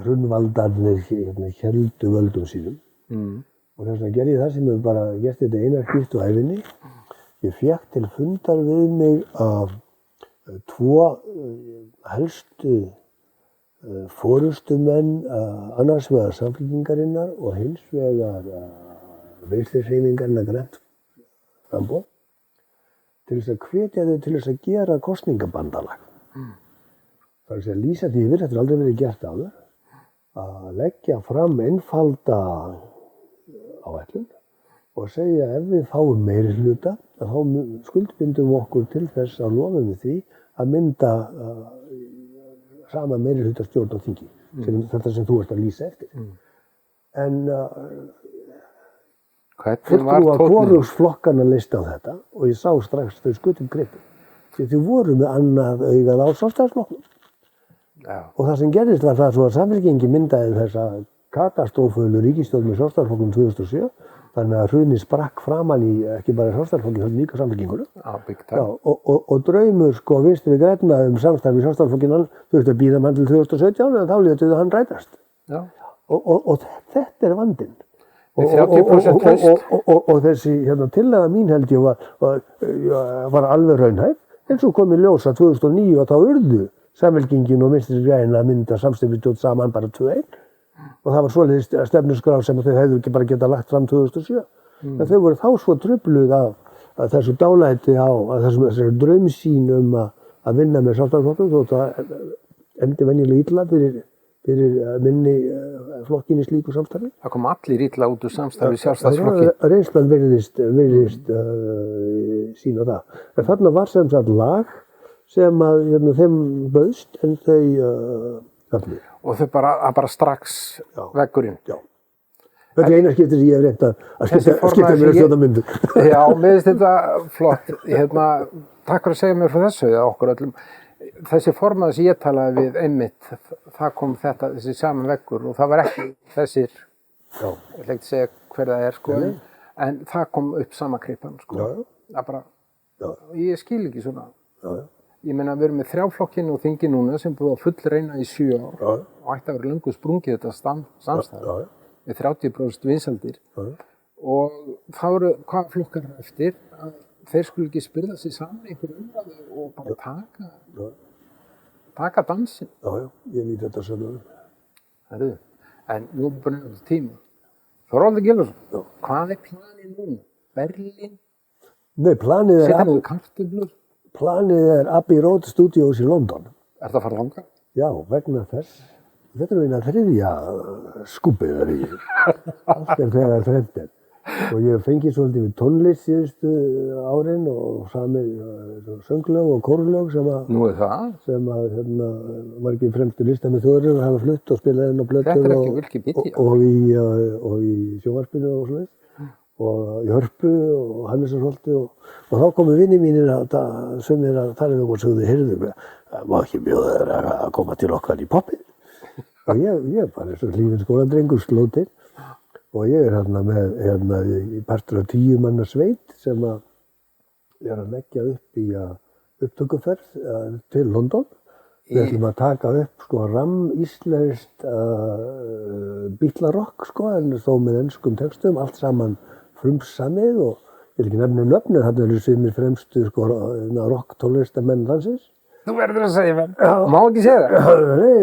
hrunnvaldarnir héldu völdum sínum. Og þess vegna gerði ég það sem ég bara gert þetta eina skipti á ævinni. Ég fékk til fundar við mig af 2 helstu forystumenn annars vegar Samfylkingarinnar og hins vegar Vinstri-hreyfingarinnar Grænt framboð til þess að hvetja þau til þess að gera kosningabandalag. Það er að segja, lýsa því yfir, þetta er aldrei verið gert áður, að leggja fram einfalda áætlun og segja ef við fáum meirihluta, þá skuldbindum okkur til þess að lofum við því að mynda sama meirihlutastjórn á þingi, þetta sem þú ert að lýsa eftir. En fulltrúar hvorugsflokkanna leysti á þetta og ég sá strax þau skutum gripi. Því þau voru með annað augað á Sjálfstæðisflokknum. Og það sem gerðist var það svo að Samfylkingin myndaði þessa katastrófölu ríkisstjórn með Sjálfstæðisflokknum 2007. Þannig að hrunið sprakk framan í ekki bara Sjálfstæðisflokknum, heldur líka Samfylkinguna. Og draumur, sko, Vinstri Grænna samstarf við Sjálfstæðisflokkinn, þurfti að bíða mann til 2017 en þá létu hann rætast. Og þetta er vandinn. Og þessi tillaga mín held ég var alveg raunhæf, en svo kom í ljós að 2009 og þá urðu Samfylkingin og Vinstri Græn að mynda samsteypustjórn saman bara 2-1 og það var svoleiðis stefnuskrá sem þau hefðu ekki bara getað lagt fram 2007. En þau voru þá svo trufluð af þessu dálæti á þessari draumsýn að vinna með Sjálfstæðisflokknum þótt að endi venjulega illa fyrir minni flokkin í slíku samstarfi. Það kom allir illa út úr samstarfi Sjálfstæðisflokki. Reynslan virðist sína það. En þarna var sem sagt lag sem að þeim bauðst en þau höfnuðu. Og þau bara strax veggurinn. Já. Þetta er eina skipti sem ég hef reynt að skipta mér að stjórna myndu. Já, mér finnst þetta flott. Takk fyrir að segja mér frá þessu, okkur öllum. þessi formaður sem ég talaði við einmitt, það kom þessi saman veggur og það var ekki þessir, ég ætla ekki að segja hver það sko, en það kom upp sama kripan sko. Það bara, ég skil ekki svona. Ég meina við erum með 3 flokkinn og þingi núna sem búið að fullreyna í 7 ár og ætti að vera löngu sprungið þetta samstæð með 30% vinsaldir og þá eru hvað flokkar eftir að þeir skulle ekki spyrða sig saman í einhverju umræðu og bara taka dansinn. Já, ég lít þetta saman. Herðu, en nú erum við bara nefnir tíma. Þorvaldur Gylfason, hvað planið núna? Berlín? Nei, planið Setja niður kartöflur? Planið Abbey Road Studios í London. Það að fara þangað? Já, vegna þess. Þetta eina 3. skúbbið þar í. Allt þegar þrennt og ég fengið svolítið við tónlist síðustu árin og samið sönglög og kórlög sem að margir fremstu listamenn þjóðarinnar hafa flutt og spilað inn á plötur og í sjónvarpinu og svoleiðis og í Hörpu og Hannesarholti og þá komu vinir mínir sumir að tala um og sögðu, heyrðu, má ekki bjóða þér að koma til okkar í poppið og ég bara eins og hlýfinn skólandrengur sló til. Og ég með partur af 10 manna sveit sem að leggja upp í upptökuferð til London. Við ætlum að taka upp íslenskt bítlarokk en þó með enskum textum, allt saman frumsamið og ég vil ekki nefna nöfn, þarna eru sumir fremstu rock tónlistamenn landsins. Þú verður að segja mér. Má ekki segja það? Nei,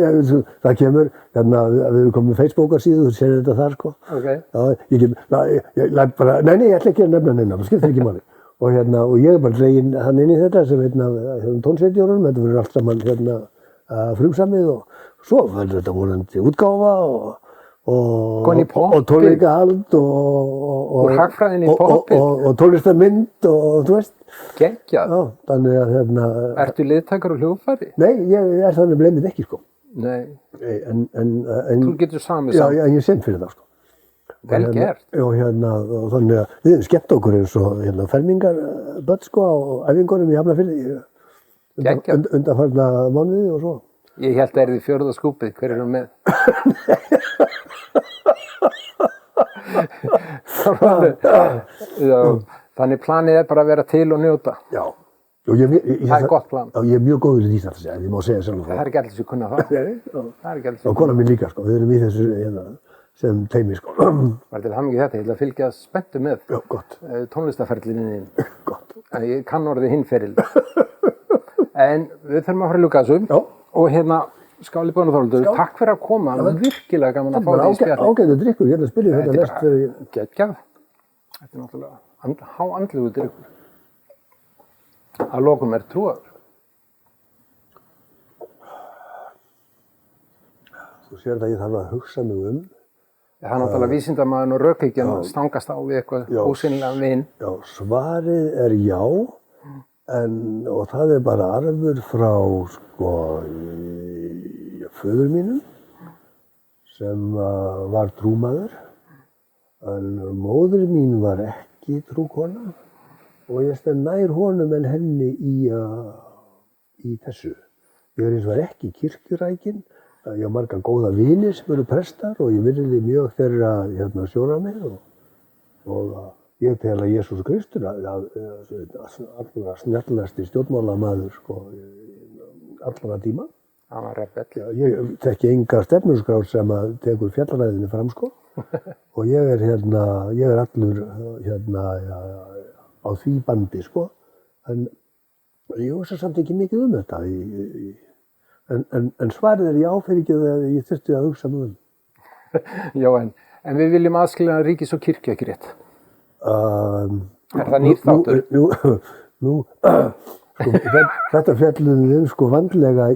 það kemur, við erum komið með Facebook-síðu, þú sér þetta þar Nei, ég ætla ekki að nefna neina, það skiptir ekki máli. Og ég bara dreginn hann inn í þetta sem tónsveitjórunum, þetta verður allt saman frumsamið og svo verður þetta vonandi útgáfa og tónleikahald og hagfræðin í poppið og tónlistarmynd og þú veist. Geggjað. Já, þannig að Ertu liðtækar og hljóðfæri? Nei, ég þannig bleimið ekki Nei. En þú getur samið saman? Já, ég sem fyrir það Vel gert. Og þannig að við erum skemmt okkur eins og fermingarbörn á æfingunum í Hafnarfirði undanfarna mánuði og svo. Ég held að þið 4. skúpið, hver eru með? Þannig planið bara að vera til og njóta. Já. Það gott plan. Já, ég mjög góður í því að segja, ég má segja sjálf það. Það ekki allir sem kunna það. Það ekki allir sem kunna það. Og konan mín líka, við erum í þessu sem teimi, Var til hamingju þetta, ég ætla að fylgja spenntu með. Já, gott. Tónlistarferlinni. Gott. Ég kann orðið hinferil. En við þurfum að fara að ljúka þessu. Já. Og Skáli Böðn og Þorvaldur, takk fyrir að koma, það var virkilega gaman að fá því í spjalli. Ágætur drykkur, ég að spyrja þetta næst þegar ég... Geggjað. Þetta náttúrulega háandlegur drykkur. Að lokum trúaður. Þú sér að ég þarf að hugsa mig Það er náttúrulega vísindamaðurinn og rökhyggjan stangast á við eitthvað ósynlega vin. Já, svarið já. Og það bara arfur frá föður mínum sem var trúmaður en móðir mín var ekki trúkona og ég stend nær honum en henni í þessu. Ég eins og var ekki kirkjurækin, ég á marga góða vini sem eru prestar og ég virði mjög þeirra sjónarmið og ég tel að Jesús Kristur allra snjallasti stjórnmálamaður allra tíma. Það var rebell. Ég þekki enga stefnuskrá sem tekur fjallaræðinu fram og ég er allur á því bandi en ég hugsa samt ekki mikið þetta en svarið já fyrir ekki að ég þurfti að hugsa mig Já, en við viljum aðskilja ríkis og kirkju ekki rétt. Það nýr þáttur? Þetta fjallum við vandlega í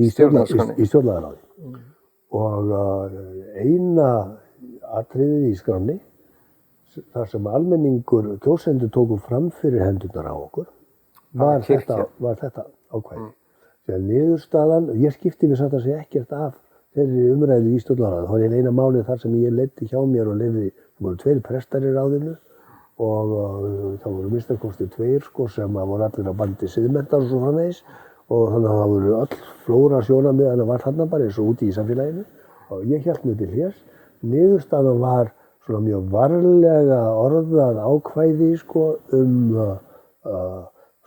stjórnlagaráði og eina atriðið í skránni þar sem almenningur kjósendur tóku fram fyrir hendurnar á okkur var þetta ákvæði. Þegar niðurstaðan, ég skipti mér satt að segja ekkert af þeirri umræðu í stjórnlagaráði. Það var eina málið þar sem ég leiddi hjá mér og lifði, það voru 2 prestar í ráðinu og það voru minnstakosti 2 sem voru allir á bandi siðmenntar og svo framvegis og þannig að það voru öll flóra sjónarmiðana var þarna bara eins og úti í samfélaginu og ég hélt mig til hér. Niðurstaðan var svona mjög varlega orðað ákvæði sko svona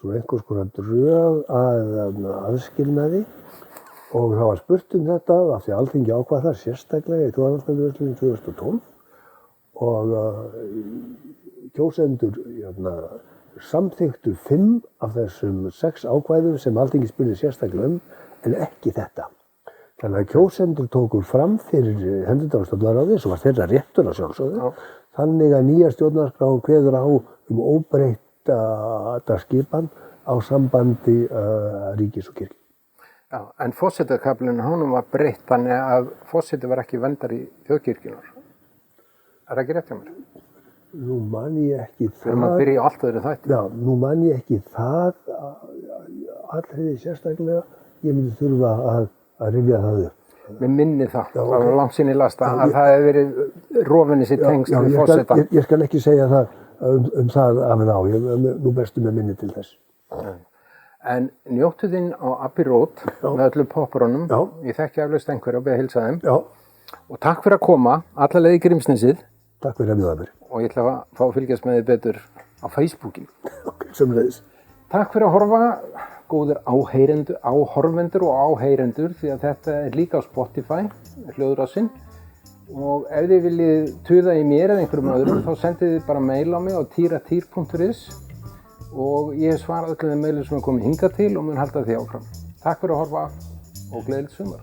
einhvers konar drög að aðskilnaði og það var spurt þetta af því að Alþingi ákvað það sérstaklega í þjóðaratkvæðagreiðslunni 2012 og kjósendur samþykktu 5 af þessum 6 ákvæðum sem Alþingi spurði sérstaklega en ekki þetta. Þannig að kjósendur tóku fram fyrir hendurnar á stjórnlagaráði sem var þeirra réttur að sjálfsögðu. Þannig að nýja stjórnarskrá kveður á óbreytta skipan á sambandi ríkis og kirkju. Já, en forsetakaflinn honum var breytt þannig að forseti var ekki verndari þjóðkirkjunnar. Er það ekki rétt hjá mér? Nú man ég ekki það. Við erum að byrja á allt öðru þætti. Já, nú man ég ekki það allriði sérstaklega. Ég myndi þurfa að rifja það upp. Mér minni það, það var langt sinni lasta að það hefði verið rofinni sér tengst við forseta. Ég skal ekki segja það það af en á, nú bestu með minni til þess. En njóttu þín á Abbey Road með öllum popparunum. Ég þekki eflaust einhverja og beði að heilsa þeim. Já. Og takk fyrir að koma, alla leið í Grímsnesið. Takk fyrir að bjóða mér. Og ég ætla að fá að fylgjast með þið betur á Facebooki. Ok, sömuleiðis. Takk fyrir að horfa, góðir áhorfendur og áheyrendur því að þetta er líka á Spotify, hljóðrásinn. Og ef þið viljið tuða í mér eða einhverjum öðrum þá sendið þið bara mail á mig á tyratýr.is og ég svara öllum þeim mailum sem er komið hingað til og mun halda því áfram. Takk fyrir að horfa og gleðilegt sumar.